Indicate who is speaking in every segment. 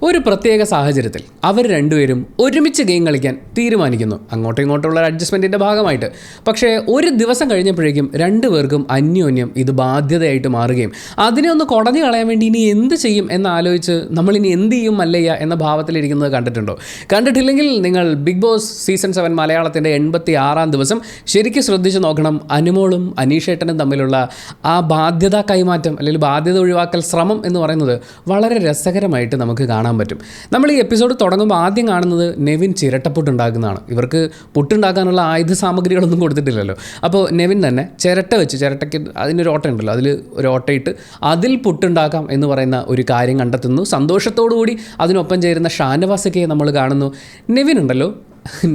Speaker 1: ഒരു പ്രത്യേക സാഹചര്യത്തിൽ അവർ രണ്ടുപേരും ഒരുമിച്ച് ഗെയിം കളിക്കാൻ തീരുമാനിക്കുന്നു. അങ്ങോട്ടും ഇങ്ങോട്ടുള്ള അഡ്ജസ്റ്റ്മെൻറ്റിൻ്റെ ഭാഗമായിട്ട്. പക്ഷേ ഒരു ദിവസം കഴിഞ്ഞപ്പോഴേക്കും രണ്ടുപേർക്കും അന്യോന്യം ഇത് ബാധ്യതയായിട്ട് മാറുകയും അതിനെ ഒന്ന് കുടഞ്ഞു കളയാൻ വേണ്ടി ഇനി എന്ത് ചെയ്യും എന്നാലോചിച്ച് നമ്മളിനി എന്ത് ചെയ്യും മല്ലയ്യ എന്ന ഭാവത്തിലിരിക്കുന്നത് കണ്ടിട്ടുണ്ടോ? കണ്ടിട്ടില്ലെങ്കിൽ നിങ്ങൾ ബിഗ് ബോസ് സീസൺ 7 മലയാളത്തിൻ്റെ 86-ാം ദിവസം ശരിക്കും ശ്രദ്ധിച്ച് നോക്കണം. അനുമോളും അനീഷേട്ടനും തമ്മിലുള്ള ആ ബാധ്യതാ കൈമാറ്റം അല്ലെങ്കിൽ ബാധ്യത ഒഴിവാക്കൽ ശ്രമം എന്ന് പറയുന്നത് വളരെ രസകരമായിട്ട് നമുക്ക് കാണാൻ പറ്റും. നമ്മൾ ഈ എപ്പിസോഡ് തുടങ്ങുമ്പോൾ ആദ്യം കാണുന്നത് നെവിൻ ചിരട്ടപ്പുട്ട് ഉണ്ടാക്കുന്നതാണ്. ഇവർക്ക് പുട്ടുണ്ടാക്കാനുള്ള ആയുധ സാമഗ്രികളൊന്നും കൊടുത്തിട്ടില്ലല്ലോ. അപ്പോൾ നെവിൻ തന്നെ ചിരട്ടയ്ക്ക് അതിനൊരു ഓട്ട ഉണ്ടല്ലോ, അതിൽ ഒരു ഓട്ടയിട്ട് അതിൽ പുട്ടുണ്ടാക്കാം എന്ന് പറയുന്ന ഒരു കാര്യം കണ്ടെത്തുന്നു. സന്തോഷത്തോടുകൂടി അതിനൊപ്പം ചേരുന്ന ഷാനവാസൊക്കെ നമ്മൾ കാണുന്നു. നെവിൻ ഉണ്ടല്ലോ,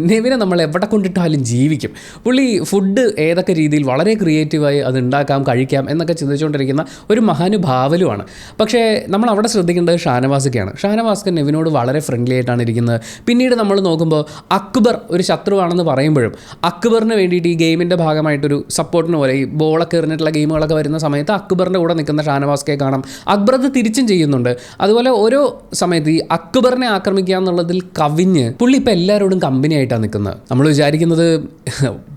Speaker 1: നെവിനെ നമ്മൾ എവിടെ കൊണ്ടിട്ടാലും ജീവിക്കും. പുള്ളി ഫുഡ് ഏതൊക്കെ രീതിയിൽ വളരെ ക്രിയേറ്റീവായി അത് ഉണ്ടാക്കാം, കഴിക്കാം എന്നൊക്കെ ചിന്തിച്ചുകൊണ്ടിരിക്കുന്ന ഒരു മഹാനുഭാവലുമാണ്. പക്ഷേ നമ്മൾ അവിടെ ശ്രദ്ധിക്കേണ്ടത് ഷാനവാസൊക്കെയാണ്. ഷാനവാസ്ക്ക് നെവിനോട് വളരെ ഫ്രണ്ട്ലി ആയിട്ടാണ് ഇരിക്കുന്നത്. പിന്നീട് നമ്മൾ നോക്കുമ്പോൾ അക്ബർ ഒരു ശത്രുവാണെന്ന് പറയുമ്പോഴും അക്ബറിന് വേണ്ടിയിട്ട് ഈ ഗെയിമിൻ്റെ ഭാഗമായിട്ടൊരു സപ്പോർട്ടിന് പോലെ ഈ ബോളൊക്കെ എറിഞ്ഞിട്ടുള്ള ഗെയിമുകളൊക്കെ വരുന്ന സമയത്ത് അക്ബറിൻ്റെ കൂടെ നിൽക്കുന്ന ഷാനവാസ്ക്കെ കാണാം. അക്ബർ അത് തിരിച്ചും ചെയ്യുന്നുണ്ട്. അതുപോലെ ഓരോ സമയത്ത് ഈ അക്ബറിനെ ആക്രമിക്കുക എന്നുള്ളതിൽ കവിഞ്ഞ് പുള്ളി ഇപ്പോൾ എല്ലാവരോടും കമ്പനിയായിട്ടാണ് നിൽക്കുന്നത്. നമ്മൾ വിചാരിക്കുന്നത്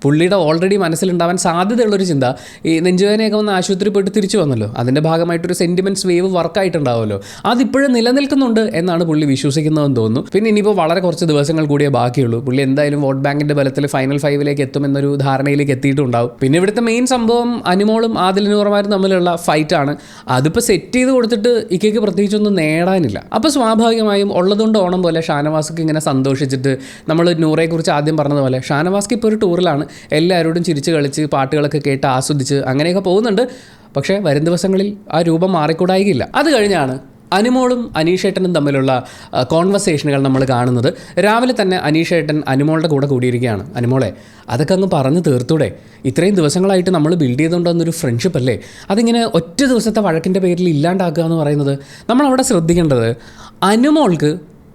Speaker 1: പുള്ളിയുടെ ഓൾറെഡി മനസ്സിലുണ്ടാവാൻ സാധ്യതയുള്ളൊരു ചിന്ത ഈ നെഞ്ചുവേദനയൊക്കെ വന്ന് ആശുപത്രി പോയിട്ട് തിരിച്ചു വന്നല്ലോ, അതിൻ്റെ ഭാഗമായിട്ടൊരു സെൻറ്റിമെൻറ്റ്സ് വേവ് വർക്കായിട്ടുണ്ടാവുമല്ലോ, അതിപ്പോഴും നിലനിൽക്കുന്നുണ്ട് എന്നാണ് പുള്ളി വിശ്വസിക്കുന്നതെന്ന് തോന്നുന്നു. പിന്നെ ഇനിയിപ്പോൾ വളരെ കുറച്ച് ദിവസങ്ങൾ കൂടിയേ ബാക്കിയുള്ളൂ. പുള്ളി എന്തായാലും വോട്ട് ബാങ്കിൻ്റെ ബലത്തിൽ ഫൈനൽ 5 എത്തുമെന്നൊരു ധാരണയിലേക്ക് എത്തിയിട്ടുണ്ടാവും. പിന്നെ ഇവിടുത്തെ മെയിൻ സംഭവം അനുമോളും ആദിൽ നൂറുമാരും തമ്മിലുള്ള ഫൈറ്റാണ്. അതിപ്പോൾ സെറ്റ് ചെയ്ത് കൊടുത്തിട്ട് ഇക്കയ്ക്ക് പ്രത്യേകിച്ചൊന്നും നേടാനില്ല. അപ്പോൾ സ്വാഭാവികമായും ഉള്ളതുകൊണ്ട് ഓണം പോലെ ഷാനവാസ്ക്ക് ഇങ്ങനെ സന്തോഷിച്ചിട്ട് നമ്മൾ നൂറെക്കുറിച്ച് ആദ്യം പറഞ്ഞതുപോലെ ഷാനവാസ്ക്ക് ഇപ്പോൾ ഒരു ടൂറിലാണ്, എല്ലാവരോടും ചിരിച്ച് കളിച്ച് പാട്ടുകളൊക്കെ കേട്ട് ആസ്വദിച്ച് അങ്ങനെയൊക്കെ പോകുന്നുണ്ട്. പക്ഷേ വരും ദിവസങ്ങളിൽ ആ രൂപം മാറിക്കൂടായില്ല. അത് കഴിഞ്ഞാണ് അനുമോളും അനീഷേട്ടനും തമ്മിലുള്ള കോൺവെർസേഷനുകൾ നമ്മൾ കാണുന്നത്. രാവിലെ തന്നെ അനീഷേട്ടൻ അനുമോളുടെ കൂടെ കൂടിയിരിക്കുകയാണ്. അനുമോളെ, അതൊക്കെ അങ്ങ് പറഞ്ഞ് തീർത്തൂടെ? ഇത്രയും ദിവസങ്ങളായിട്ട് നമ്മൾ ബിൽഡ് ചെയ്തുകൊണ്ടുവന്നൊരു ഫ്രണ്ട്ഷിപ്പ് അല്ലേ, അതിങ്ങനെ ഒറ്റ ദിവസത്തെ വഴക്കിൻ്റെ പേരിൽ ഇല്ലാണ്ടാക്കുക എന്ന് പറയുന്നത്. നമ്മളവിടെ ശ്രദ്ധിക്കേണ്ടത് അനുമോൾക്ക്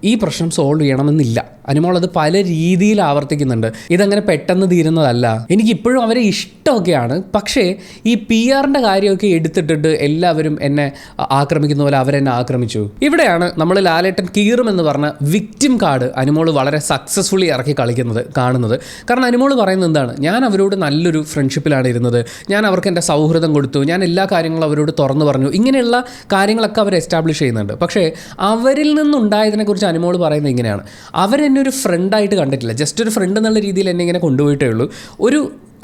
Speaker 1: ഈ പ്രശ്നം സോൾവ് ചെയ്യണമെന്നില്ല. അനുമോൾ അത് പല രീതിയിൽ ആവർത്തിക്കുന്നുണ്ട്. ഇതങ്ങനെ പെട്ടെന്ന് തീരുന്നതല്ല. എനിക്കിപ്പോഴും അവരെ ഇഷ്ടമൊക്കെയാണ്. പക്ഷേ ഈ PR-ൻ്റെ കാര്യമൊക്കെ എടുത്തിട്ടിട്ട് എല്ലാവരും എന്നെ ആക്രമിക്കുന്ന പോലെ അവരെന്നെ ആക്രമിച്ചു. ഇവിടെയാണ് നമ്മൾ ലാലേട്ടൻ കീറുമെന്ന് പറഞ്ഞ വിക്റ്റിം കാർഡ് അനുമോൾ വളരെ സക്സസ്ഫുള്ളി ഇറക്കി കളിക്കുന്നത് കാണുന്നത്. കാരണം അനുമോൾ പറയുന്നത് എന്താണ്, ഞാൻ അവരോട് നല്ലൊരു ഫ്രണ്ട്ഷിപ്പിലാണ് ഇരുന്നത്, ഞാൻ അവർക്ക് എൻ്റെ സൗഹൃദം കൊടുത്തു, ഞാൻ എല്ലാ കാര്യങ്ങളും അവരോട് തുറന്നു പറഞ്ഞു, ഇങ്ങനെയുള്ള കാര്യങ്ങളൊക്കെ അവർ എസ്റ്റാബ്ലിഷ് ചെയ്യുന്നുണ്ട്. പക്ഷേ അവരിൽ നിന്നുണ്ടായതിനെക്കുറിച്ച് അനുമോൾ പറയുന്നത് ഇങ്ങനെയാണ്, അവരെന്നെ ഒരു ഫ്രണ്ടായിട്ട് കണ്ടിട്ടില്ല, ജസ്റ്റ് ഒരു ഫ്രണ്ട് എന്നുള്ള രീതിയിൽ എന്നെ ഇങ്ങനെ കൊണ്ടുപോയിട്ടേ ഉള്ളൂ.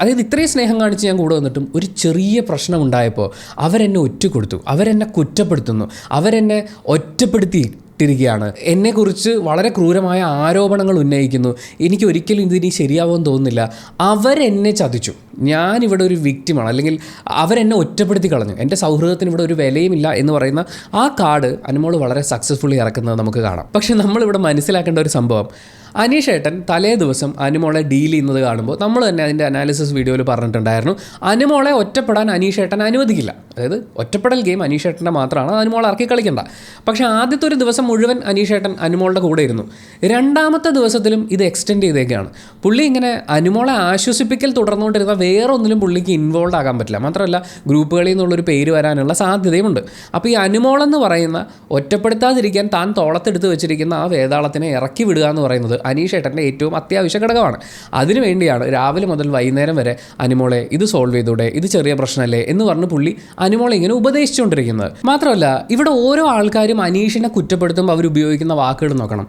Speaker 1: അതായത് ഇത്രയും സ്നേഹം കാണിച്ച് ഞാൻ കൂടെ വന്നിട്ടും ഒരു ചെറിയ പ്രശ്നം ഉണ്ടായപ്പോൾ അവരെന്നെ ഒറ്റുകൊടുത്തു, അവരെന്നെ കുറ്റപ്പെടുത്തുന്നു, അവരെന്നെ ഒറ്റപ്പെടുത്തിയിട്ടിരിക്കുകയാണ്, എന്നെക്കുറിച്ച് വളരെ ക്രൂരമായ ആരോപണങ്ങൾ ഉന്നയിക്കുന്നു, എനിക്ക് ഒരിക്കലും ഇതിനി ശരിയാവുമെന്ന് തോന്നുന്നില്ല, അവരെന്നെ ചതിച്ചു, ഞാനിവിടെ ഒരു വിക്റ്റിമാണ്, അല്ലെങ്കിൽ അവരെന്നെ ഒറ്റപ്പെടുത്തി കളഞ്ഞു, എൻ്റെ സൗഹൃദത്തിന് ഇവിടെ ഒരു വിലയുമില്ല എന്ന് പറയുന്ന ആ കാർഡ് അനുമോൾ വളരെ സക്സസ്ഫുള്ളി ഇറക്കുന്നത് നമുക്ക് കാണാം. പക്ഷേ നമ്മളിവിടെ മനസ്സിലാക്കേണ്ട ഒരു സംഭവം, അനീഷേട്ടൻ തലേ ദിവസം അനുമോളെ ഡീൽ ചെയ്യുന്നത് കാണുമ്പോൾ നമ്മൾ തന്നെ അതിൻ്റെ അനാലിസിസ് വീഡിയോയിൽ പറഞ്ഞിട്ടുണ്ടായിരുന്നു, അനുമോളെ ഒറ്റപ്പെടാൻ അനീഷേട്ടൻ അനുവദിക്കില്ല. അതായത് ഒറ്റപ്പെടൽ ഗെയിം അനീഷേട്ടൻ്റെ മാത്രമാണ്, അനുമോളെ ഇറക്കി കളിക്കണ്ട. പക്ഷേ ആദ്യത്തെ ഒരു ദിവസം മുഴുവൻ അനീഷേട്ടൻ അനുമോളുടെ കൂടെ ഇരുന്നു. രണ്ടാമത്തെ ദിവസത്തിലും ഇത് എക്സ്റ്റെൻഡ് ചെയ്തേക്കാണ്. പുള്ളി ഇങ്ങനെ അനുമോളെ ആശ്വസിപ്പിക്കൽ തുടർന്നുകൊണ്ടിരുന്ന വേറെ ഒന്നിലും പുള്ളിക്ക് ഇൻവോൾവ് ആകാൻ പറ്റില്ല. മാത്രമല്ല ഗ്രൂപ്പുകളിൽ നിന്നുള്ളൊരു പേര് വരാനുള്ള സാധ്യതയുമുണ്ട്. അപ്പോൾ ഈ അനുമോളെന്ന് പറയുന്ന ഒറ്റപ്പെടുത്താതിരിക്കാൻ താൻ തോളത്തെടുത്ത് വെച്ചിരിക്കുന്ന ആ വേതാളത്തിനെ ഇറക്കി വിടുക എന്ന് പറയുന്നത് അനീഷേട്ടൻ്റെ ഏറ്റവും അത്യാവശ്യ ഘടകമാണ്. അതിനുവേണ്ടിയാണ് രാവിലെ മുതൽ വൈകുന്നേരം വരെ അനുമോളെ ഇത് സോൾവ് ചെയ്തൂടെ, ഇത് ചെറിയ പ്രശ്നമല്ലേ എന്ന് പറഞ്ഞ് പുള്ളി അനുമോളെ ഇങ്ങനെ ഉപദേശിച്ചുകൊണ്ടിരിക്കുന്നത്. മാത്രമല്ല ഇവിടെ ഓരോ ആൾക്കാരും അനീഷിനെ കുറ്റപ്പെടുത്തുമ്പോൾ അവർ ഉപയോഗിക്കുന്ന വാക്കുകൾ നോക്കണം.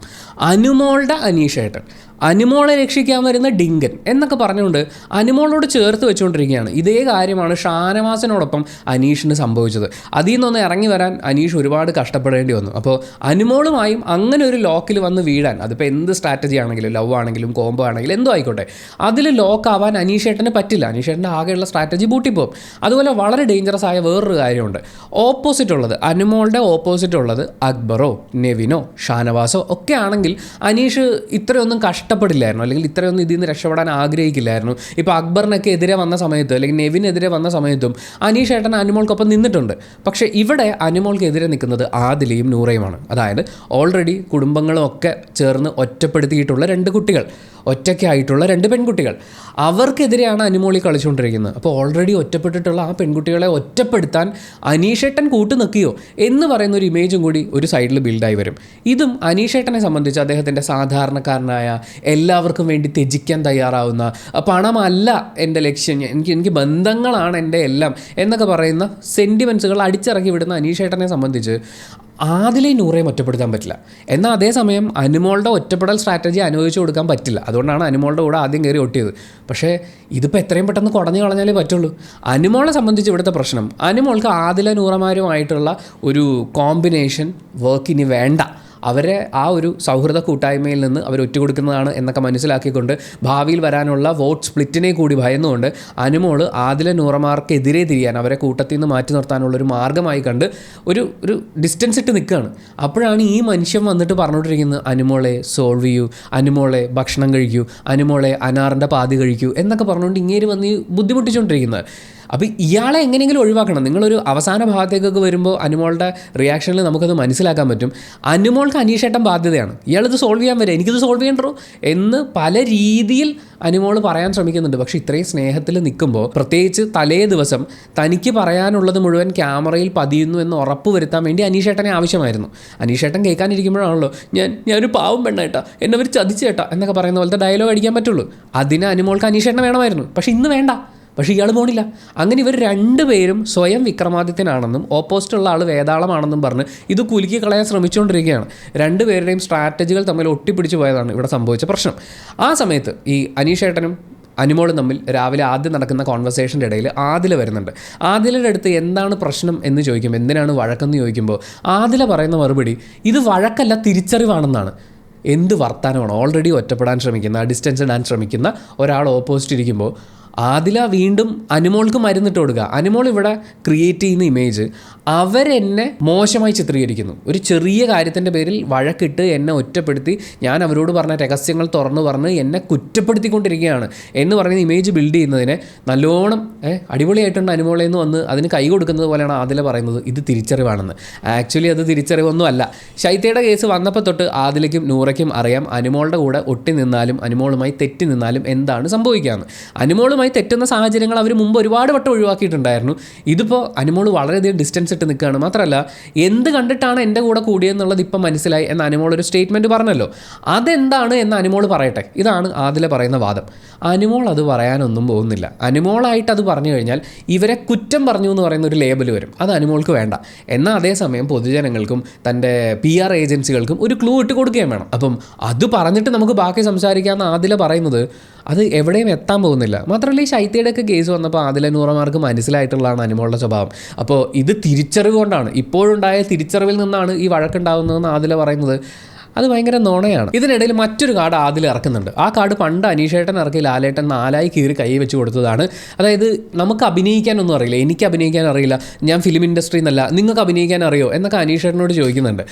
Speaker 1: അനുമോളുടെ അനീഷേട്ടൻ, അനുമോളെ രക്ഷിക്കാൻ വരുന്ന ഡിങ്കൻ എന്നൊക്കെ പറഞ്ഞുകൊണ്ട് അനുമോളോട് ചേർത്ത് വെച്ചുകൊണ്ടിരിക്കുകയാണ്. ഇതേ കാര്യമാണ് ഷാനവാസിനോടൊപ്പം അനീഷിന് സംഭവിച്ചത്. അതിൽ നിന്നൊന്ന് ഇറങ്ങി വരാൻ അനീഷ് ഒരുപാട് കഷ്ടപ്പെടേണ്ടി വന്നു. അപ്പോൾ അനുമോളുമായും അങ്ങനെ ഒരു ലോക്കിൽ വന്ന് വീഴാൻ, അതിപ്പോൾ എന്ത് സ്ട്രാറ്റജി ആണെങ്കിലും, ലവ് ആണെങ്കിലും കോംബോ ആണെങ്കിലും എന്തോ ആയിക്കോട്ടെ, അതിൽ ലോക്കാവാൻ അനീഷേട്ടന് പറ്റില്ല. അനീഷേട്ടൻ്റെ ആകെയുള്ള സ്ട്രാറ്റജി പൂട്ടിപ്പോകും. അതുപോലെ വളരെ ഡേഞ്ചറസ് ആയ വേറൊരു കാര്യമുണ്ട്. ഓപ്പോസിറ്റ് ഉള്ളത്, അനുമോളുടെ ഓപ്പോസിറ്റ് ഉള്ളത് അക്ബറോ നെവിനോ ഷാനവാസോ ഒക്കെ ആണെങ്കിൽ അനീഷ് ഇത്രയൊന്നും കഷ്ടപ്പെടില്ലായിരുന്നു, അല്ലെങ്കിൽ ഇത്രയൊന്നും ഇതിൽ നിന്ന് രക്ഷപ്പെടാൻ ആഗ്രഹിക്കില്ലായിരുന്നു. ഇപ്പോൾ അക്ബറിനൊക്കെ എതിരെ വന്ന സമയത്ത് അല്ലെങ്കിൽ നെവിനെതിരെ വന്ന സമയത്തും അനീഷ് ഏട്ടൻ അനുമോൾക്കൊപ്പം നിന്നിട്ടുണ്ട്. പക്ഷേ ഇവിടെ അനുമോൾക്ക് എതിരെ നിൽക്കുന്നത് ആദിലയും നൂറയുമാണ്. അതായത് ഓൾറെഡി കുടുംബങ്ങളും ഒക്കെ ചേർന്ന് കണ്ടെത്തിയിട്ടുള്ള 2 കുട്ടികൾ, ഒറ്റയ്ക്കായിട്ടുള്ള 2 പെൺകുട്ടികൾ. അവർക്കെതിരെയാണ് അനുമോളി കളിച്ചുകൊണ്ടിരിക്കുന്നത്. അപ്പോൾ ഓൾറെഡി ഒറ്റപ്പെട്ടിട്ടുള്ള ആ പെൺകുട്ടികളെ ഒറ്റപ്പെടുത്താൻ അനീഷേട്ടൻ കൂട്ടു നിൽക്കുകയോ എന്ന് പറയുന്ന ഒരു ഇമേജും കൂടി ഒരു സൈഡിൽ ബിൽഡായി വരും. ഇതും അനീഷേട്ടനെ സംബന്ധിച്ച് അദ്ദേഹത്തിൻ്റെ സാധാരണക്കാരനായ, എല്ലാവർക്കും വേണ്ടി ത്യജിക്കാൻ തയ്യാറാവുന്ന, പണമല്ല എൻ്റെ ലക്ഷ്യം, എനിക്ക് ബന്ധങ്ങളാണ് എൻ്റെ എല്ലാം എന്നൊക്കെ പറയുന്ന സെൻറ്റിമെൻറ്റ്സുകൾ അടിച്ചിറക്കി വിടുന്ന അനീഷേട്ടനെ സംബന്ധിച്ച് ആദിലയും നൂറയും ഒറ്റപ്പെടുത്താൻ പറ്റില്ല. എന്നാൽ അതേസമയം അനുമോളുടെ ഒറ്റപ്പെടൽ സ്ട്രാറ്റജി അനുഭവിച്ചു കൊടുക്കാൻ പറ്റില്ല. അതുകൊണ്ടാണ് അനുമോളുടെ കൂടെ ആദ്യം കയറി ഒട്ടിയത്. പക്ഷേ ഇതിപ്പോൾ എത്രയും പെട്ടെന്ന് കുടഞ്ഞു കളഞ്ഞാലേ പറ്റുള്ളൂ. അനുമോളെ സംബന്ധിച്ച് ഇവിടുത്തെ പ്രശ്നം, അനുമോൾക്ക് ആദില നൂറമാരുമായിട്ടുള്ള ഒരു കോമ്പിനേഷൻ വർക്ക് ഇനി വേണ്ട. അവരെ ആ ഒരു സൗഹൃദ കൂട്ടായ്മയിൽ നിന്ന് അവർ ഒറ്റുകൊടുക്കുന്നതാണ് എന്നൊക്കെ മനസ്സിലാക്കിക്കൊണ്ട് ഭാവിയിൽ വരാനുള്ള വോട്ട് സ്പ്ലിറ്റിനെ കൂടി ഭയന്നുകൊണ്ട് അനുമോൾ ആദില നൂറമാർക്കെതിരെ തിരിയാൻ, അവരെ കൂട്ടത്തിൽ നിന്ന് മാറ്റി നിർത്താനുള്ളൊരു മാർഗ്ഗമായി കണ്ട് ഒരു ഡിസ്റ്റൻസ് ഇട്ട് നിൽക്കുകയാണ്. അപ്പോഴാണ് ഈ മനുഷ്യൻ വന്നിട്ട് പറഞ്ഞുകൊണ്ടിരിക്കുന്നത്, അനുമോളെ സോൾവ് ചെയ്യൂ, അനുമോളെ ഭക്ഷണം കഴിക്കൂ, അനുമോളെ അനാറിൻ്റെ പാതി കഴിക്കൂ എന്നൊക്കെ പറഞ്ഞുകൊണ്ട് ഇങ്ങേര് വന്ന് ബുദ്ധിമുട്ടിച്ചുകൊണ്ടിരിക്കുന്നത്. അപ്പോൾ ഇയാളെ എങ്ങനെയെങ്കിലും ഒഴിവാക്കണം. നിങ്ങളൊരു അവസാന ഭാഗത്തേക്കൊക്കെ വരുമ്പോൾ അനുമോളുടെ റിയാക്ഷനിൽ നമുക്കത് മനസ്സിലാക്കാൻ പറ്റും. അനുമോൾക്ക് അനീഷേട്ടൻ ബാധ്യതയാണ്, ഇയാളിത് സോൾവ് ചെയ്യാൻ വരെ, എനിക്കിത് സോൾവ് ചെയ്യണ്ടോ എന്ന് പല രീതിയിൽ അനുമോൾ പറയാൻ ശ്രമിക്കുന്നുണ്ട്. പക്ഷേ ഇത്രയും സ്നേഹത്തിൽ നിൽക്കുമ്പോൾ, പ്രത്യേകിച്ച് തലേ ദിവസം തനിക്ക് പറയാനുള്ളത് മുഴുവൻ ക്യാമറയിൽ പതിയുന്നു എന്ന് ഉറപ്പ് വരുത്താൻ വേണ്ടി അനീഷേട്ടനെ ആവശ്യമായിരുന്നു. അനീഷേട്ടൻ കേൾക്കാനിരിക്കുമ്പോഴാണല്ലോ ഞാനൊരു പാവം പെണ്ണേട്ടാ, എന്നെ അവർ ചതിച്ചേട്ടാ എന്നൊക്കെ പറയുന്ന പോലത്തെ ഡയലോഗ് അടിക്കാൻ പറ്റുള്ളൂ. അതിന് അനുമോൾക്ക് അനീഷേട്ടനെ വേണമായിരുന്നു. പക്ഷേ ഇന്ന് വേണ്ട. പക്ഷേ ഇയാൾ പോണില്ല. അങ്ങനെ ഇവർ 2 പേരും സ്വയം വിക്രമാദിത്യനാണെന്നും ഓപ്പോസിറ്റുള്ള ആൾ വേതാളമാണെന്നും പറഞ്ഞ് ഇത് കുലുക്കി കളയാൻ ശ്രമിച്ചുകൊണ്ടിരിക്കുകയാണ്. 2 പേരുടെയും സ്ട്രാറ്റജികൾ തമ്മിൽ ഒട്ടിപ്പിടിച്ച് പോയതാണ് ഇവിടെ സംഭവിച്ച പ്രശ്നം. ആ സമയത്ത് ഈ അനീഷേട്ടനും അനുമോളും തമ്മിൽ രാവിലെ ആദ്യം നടക്കുന്ന കോൺവെർസേഷൻ്റെ ഇടയിൽ ആദില വരുന്നുണ്ട്. ആദിലയുടെ അടുത്ത് എന്താണ് പ്രശ്നം എന്ന് ചോദിക്കുമ്പോൾ, എന്തിനാണ് വഴക്കെന്ന് ചോദിക്കുമ്പോൾ ആദില പറയുന്ന മറുപടി ഇത് വഴക്കല്ല, തിരിച്ചറിവാണെന്നാണ്. എന്ത് വർത്താനമാണ്? ഓൾറെഡി ഒറ്റപ്പെടാൻ ശ്രമിക്കുന്ന, ഡിസ്റ്റൻസ് ഇടാൻ ശ്രമിക്കുന്ന ഒരാൾ ഓപ്പോസിറ്റ് ഇരിക്കുമ്പോൾ ആദില വീണ്ടും അനുമോൾക്ക് മരുന്നിട്ട് കൊടുക്കുക. അനുമോൾ ഇവിടെ ക്രിയേറ്റ് ചെയ്യുന്ന ഇമേജ് അവരെന്നെ മോശമായി ചിത്രീകരിക്കുന്നു. ഒരു ചെറിയ കാര്യത്തിൻ്റെ പേരിൽ വഴക്കിട്ട് എന്നെ ഒറ്റപ്പെടുത്തി, ഞാൻ അവരോട് പറഞ്ഞ രഹസ്യങ്ങൾ തുറന്നു പറഞ്ഞ് എന്നെ കുറ്റപ്പെടുത്തിക്കൊണ്ടിരിക്കുകയാണ് എന്ന് പറയുന്ന ഇമേജ് ബിൽഡ് ചെയ്യുന്നതിനെ നല്ലോണം അടിപൊളിയായിട്ടുണ്ട് അനുമോളെ എന്ന് വന്ന് അതിന് കൈ കൊടുക്കുന്നത് പോലെയാണ് ആദില പറയുന്നത് ഇത് തിരിച്ചറിവാണെന്ന്. ആക്ച്വലി അത് തിരിച്ചറിവൊന്നും അല്ല. ശൈത്യയുടെ കേസ് വന്നപ്പോൾ തൊട്ട് ആദിലയ്ക്കും നൂറയ്ക്കും അറിയാം അനുമോളുടെ കൂടെ ഒട്ടി നിന്നാലും അനുമോളുമായി തെറ്റി നിന്നാലും എന്താണ് സംഭവിക്കാമെന്ന്. അനുമോളുമായി തെറ്റുന്ന സാഹചര്യങ്ങൾ അവർ മുമ്പ് ഒരുപാട് വട്ടം ഒഴിവാക്കിയിട്ടുണ്ടായിരുന്നു. ഇതിപ്പോൾ അനുമോൾ വളരെയധികം ഡിസ്റ്റൻസ് ഇട്ട് നിൽക്കുകയാണ്. മാത്രമല്ല എന്ത് കണ്ടിട്ടാണ് എൻ്റെ കൂടെ കൂടിയെന്നുള്ളത് ഇപ്പം മനസ്സിലായി എന്ന് അനുമോൾ ഒരു സ്റ്റേറ്റ്മെൻറ്റ് പറഞ്ഞല്ലോ. അതെന്താണ് എന്ന് അനുമോൾ പറയട്ടെ. ഇതാണ് ആദില പറയുന്ന വാദം. അനുമോൾ അത് പറയാനൊന്നും പോകുന്നില്ല. അനുമോളായിട്ട് അത് പറഞ്ഞു കഴിഞ്ഞാൽ ഇവരെ കുറ്റം പറഞ്ഞു എന്ന് പറയുന്ന ഒരു ലേബൽ വരും. അത് അനുമോൾക്ക് വേണ്ട. എന്നാൽ അതേസമയം പൊതുജനങ്ങൾക്കും തൻ്റെ PR ഏജൻസികൾക്കും ഒരു ക്ലൂ ഇട്ട് കൊടുക്കുകയും വേണം. അപ്പം അത് പറഞ്ഞിട്ട് നമുക്ക് ബാക്കി സംസാരിക്കാമെന്ന് ആദില പറയുന്നത് അത് എവിടെയും എത്താൻ പോകുന്നില്ല. മാത്രമല്ല ഈ ശൈത്യയുടെയൊക്കെ കേസ് വന്നപ്പോൾ ആദില നൂറമാർക്ക് മനസ്സിലായിട്ടുള്ളതാണ് അനുമോളുടെ സ്വഭാവം. അപ്പോൾ ഇത് തിരിച്ചറിവ് കൊണ്ടാണ്, ഇപ്പോഴുണ്ടായ തിരിച്ചറിവിൽ നിന്നാണ് ഈ വഴക്കുണ്ടാകുന്നതെന്ന് ആദില പറയുന്നത്. അത് ഭയങ്കര നുണയാണ്. ഇതിനിടയിൽ മറ്റൊരു കാർഡ് ആദിൽ ഇറക്കുന്നുണ്ട്. ആ കാർഡ് പണ്ട് അനീഷേട്ടൻ ഇറക്കി ലാലേട്ടൻ 4 കീറി കൈ വെച്ച് കൊടുത്തതാണ്. അതായത് നമുക്ക് അഭിനയിക്കാനൊന്നും അറിയില്ല, എനിക്ക് അഭിനയിക്കാൻ അറിയില്ല, ഞാൻ ഫിലിം ഇൻഡസ്ട്രിയിൽ നിന്നല്ല, നിങ്ങൾക്ക് അഭിനയിക്കാൻ അറിയോ എന്നൊക്കെ അനീഷേട്ടനോട് ചോദിക്കുന്നുണ്ട്.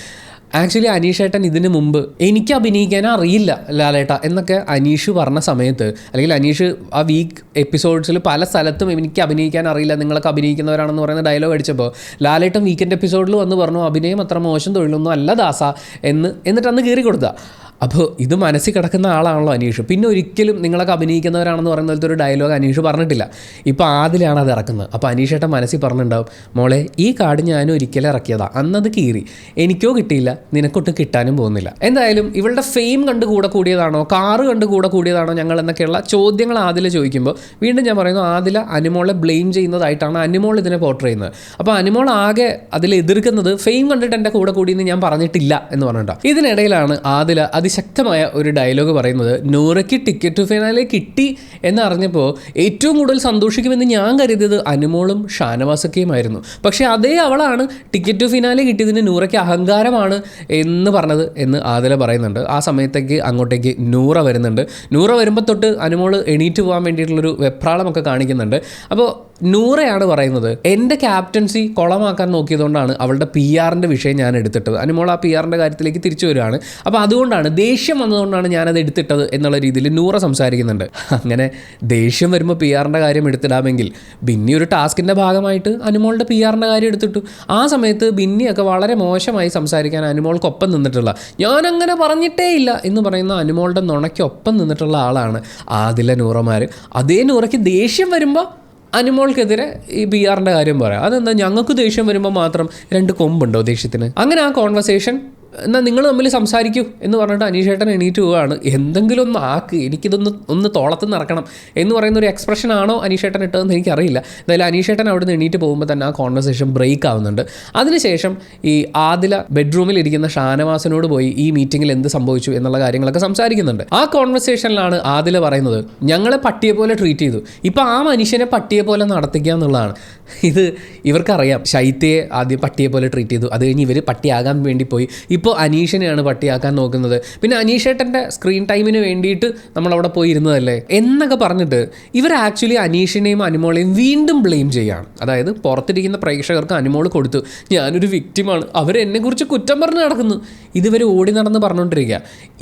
Speaker 1: ആക്ച്വലി അനീഷേട്ടൻ ഇതിന് മുമ്പ് എനിക്ക് അഭിനയിക്കാൻ അറിയില്ല ലാലേട്ട എന്നൊക്കെ അനീഷ് പറഞ്ഞ സമയത്ത്, അല്ലെങ്കിൽ അനീഷ് ആ വീക്ക് എപ്പിസോഡ്സിൽ പല സ്ഥലത്തും എനിക്ക് അഭിനയിക്കാൻ അറിയില്ല, നിങ്ങളൊക്കെ അഭിനയിക്കുന്നവരാണെന്ന് പറയുന്ന ഡയലോഗ് അടിച്ചപ്പോൾ ലാലേട്ടൻ വീക്കെൻഡ് എപ്പിസോഡിൽ വന്ന് പറഞ്ഞു അഭിനയം അത്ര മോശം തൊഴിലൊന്നും അല്ല ദാസ എന്നിട്ട് അന്ന് കീറി കൊടുത്ത. അപ്പോൾ ഇത് മനസ്സിൽ കിടക്കുന്ന ആളാണല്ലോ അനീഷ്. പിന്നെ ഒരിക്കലും നിങ്ങളൊക്കെ അഭിനയിക്കുന്നവരാണെന്ന് പറയുന്ന പോലത്തെ ഒരു ഡയലോഗ് അനീഷ് പറഞ്ഞിട്ടില്ല. ഇപ്പോൾ ആദിലാണ് അത് ഇറക്കുന്നത്. അപ്പോൾ അനീഷേട്ടൻ മനസ്സിൽ പറഞ്ഞിട്ടുണ്ടാവും, മോളെ ഈ കാർഡ് ഞാനും ഒരിക്കലും ഇറക്കിയതാണ്, അന്നത് കീറി, എനിക്കോ കിട്ടിയില്ല, നിനക്കൊട്ടും കിട്ടാനും പോകുന്നില്ല. എന്തായാലും ഇവളുടെ ഫെയിം കണ്ട് കൂടെ കൂടിയതാണോ, കാറ് കണ്ട് കൂടെ കൂടിയതാണോ ഞങ്ങൾ എന്നൊക്കെയുള്ള ചോദ്യങ്ങൾ ആദില ചോദിക്കുമ്പോൾ വീണ്ടും ഞാൻ പറയുന്നു, ആദില അനുമോളെ ബ്ലെയിം ചെയ്യുന്നതായിട്ടാണ് അനുമോൾ ഇതിനെ പോർട്രേ ചെയ്യുന്നത്. അപ്പോൾ അനുമോൾ ആകെ അതിൽ എതിർക്കുന്നത് ഫെയിം കണ്ടിട്ട് എൻ്റെ കൂടെ കൂടിയെന്ന് ഞാൻ പറഞ്ഞിട്ടില്ല എന്ന് പറഞ്ഞിട്ടാണ്. ഇതിനിടയിലാണ് ആദില അതിശക്തമായ ഒരു ഡയലോഗ് പറയുന്നത്, നൂറയ്ക്ക് ടിക്കറ്റ് ടു ഫിനാലെ കിട്ടി എന്നറിഞ്ഞപ്പോൾ ഏറ്റവും കൂടുതൽ സന്തോഷിക്കുമെന്ന് ഞാൻ കരുതിയത് അനുമോളും ഷാനവാസൊക്കെയുമായിരുന്നു. പക്ഷേ അതേ അവളാണ് ടിക്കറ്റ് ടു ഫിനാലെ കിട്ടിയതിന് നൂറയ്ക്ക് അഹങ്കാരമാണ് എന്ന് പറഞ്ഞത് എന്ന് ആദില പറയുന്നുണ്ട്. ആ സമയത്തേക്ക് അങ്ങോട്ടേക്ക് നൂറ വരുന്നുണ്ട്. നൂറ വരുമ്പോൾ തൊട്ട് അനുമോൾ എണീറ്റ് പോകാൻ വേണ്ടിയിട്ടുള്ളൊരു വെപ്രാളമൊക്കെ കാണിക്കുന്നുണ്ട്. അപ്പോൾ നൂറയാണ് പറയുന്നത്, എൻ്റെ ക്യാപ്റ്റൻസി കുളമാക്കാൻ നോക്കിയതുകൊണ്ടാണ് അവളുടെ PR-ൻ്റെ വിഷയം ഞാൻ എടുത്തിട്ടത്. അനുമോൾ ആ PR-ൻ്റെ കാര്യത്തിലേക്ക് തിരിച്ചു വരികയാണ്. അപ്പോൾ അതുകൊണ്ടാണ്, ദേഷ്യം വന്നതുകൊണ്ടാണ് ഞാനത് എടുത്തിട്ടത് എന്നുള്ള രീതിയിൽ നൂറ സംസാരിക്കുന്നുണ്ട്. അങ്ങനെ ദേഷ്യം വരുമ്പോൾ PR-ൻ്റെ കാര്യം എടുത്തിടാമെങ്കിൽ ബിന്നി ഒരു ടാസ്കിൻ്റെ ഭാഗമായിട്ട് അനുമോളുടെ PR-ൻ്റെ കാര്യം എടുത്തിട്ടു. ആ സമയത്ത് ബിന്നിയൊക്കെ വളരെ മോശമായി സംസാരിക്കാൻ അനുമോൾക്കൊപ്പം നിന്നിട്ടുള്ള, ഞാനങ്ങനെ പറഞ്ഞിട്ടേ ഇല്ല എന്ന് പറയുന്ന അനുമോളുടെ നുണയ്ക്കൊപ്പം നിന്നിട്ടുള്ള ആളാണ് ആദില നൂറമാർ. അതേ നൂറയ്ക്ക് ദേഷ്യം വരുമ്പോൾ അനുമോൾക്കെതിരെ ഈ PR-ൻ്റെ കാര്യം പറയാം. അതെന്താ, ഞങ്ങൾക്ക് ദേഷ്യം വരുമ്പോൾ മാത്രം 2 കൊമ്പുണ്ടോ ദേഷ്യത്തിന്? അങ്ങനെ ആ കോൺവെർസേഷൻ, എന്നാൽ നിങ്ങൾ തമ്മിൽ സംസാരിക്കൂ എന്ന് പറഞ്ഞിട്ട് അനീഷേട്ടൻ എണീറ്റ് പോവുകയാണ്. എന്തെങ്കിലും ഒന്ന് ആക്ക്, എനിക്കിതൊന്ന് തോളത്ത് നിറക്കണം എന്ന് പറയുന്ന ഒരു എക്സ്പ്രഷൻ ആണോ അനീഷേട്ടൻ ഇട്ടതെന്ന് എനിക്കറിയില്ല. എന്തായാലും അനീഷേട്ടൻ അവിടെ നിന്ന് എണീറ്റ് പോകുമ്പോൾ തന്നെ ആ കോൺവെർസേഷൻ ബ്രേക്ക് ആവുന്നുണ്ട്. അതിനുശേഷം ഈ ആദില ബെഡ്റൂമിൽ ഇരിക്കുന്ന ഷാനവാസിനോട് പോയി ഈ മീറ്റിങ്ങിൽ എന്ത് സംഭവിച്ചു എന്നുള്ള കാര്യങ്ങളൊക്കെ സംസാരിക്കുന്നുണ്ട്. ആ കോൺവെർസേഷനിലാണ് ആദില പറയുന്നത്, ഞങ്ങളെ പട്ടിയെ പോലെ ട്രീറ്റ് ചെയ്തു, ഇപ്പോൾ ആ മനുഷ്യനെ പട്ടിയെ പോലെ നടത്തിക്കുക എന്നുള്ളതാണ്. ഇത് ഇവർക്കറിയാം, ശൈത്യയെ ആദ്യം പട്ടിയെ പോലെ ട്രീറ്റ് ചെയ്തു, അത് കഴിഞ്ഞ് ഇവർ പട്ടിയാകാൻ വേണ്ടി പോയി, ഇപ്പോൾ അനീഷിനെയാണ് പട്ടിയാക്കാൻ നോക്കുന്നത്, പിന്നെ അനീഷേട്ടൻ്റെ സ്ക്രീൻ ടൈമിന് വേണ്ടിയിട്ട് നമ്മളവിടെ പോയി ഇരുന്നതല്ലേ എന്നൊക്കെ പറഞ്ഞിട്ട് ഇവർ ആക്ച്വലി അനീഷിനെയും അനുമോളെയും വീണ്ടും ബ്ലെയിം ചെയ്യുകയാണ്. അതായത് പുറത്തിരിക്കുന്ന പ്രേക്ഷകർക്ക് അനുമോൾ കൊടുത്തു, ഞാനൊരു വിക്റ്റിമാണ്, അവരെന്നെക്കുറിച്ച് കുറ്റം പറഞ്ഞ് നടക്കുന്നു, ഇതുവരെ ഓടി നടന്ന് പറഞ്ഞുകൊണ്ടിരിക്കുക.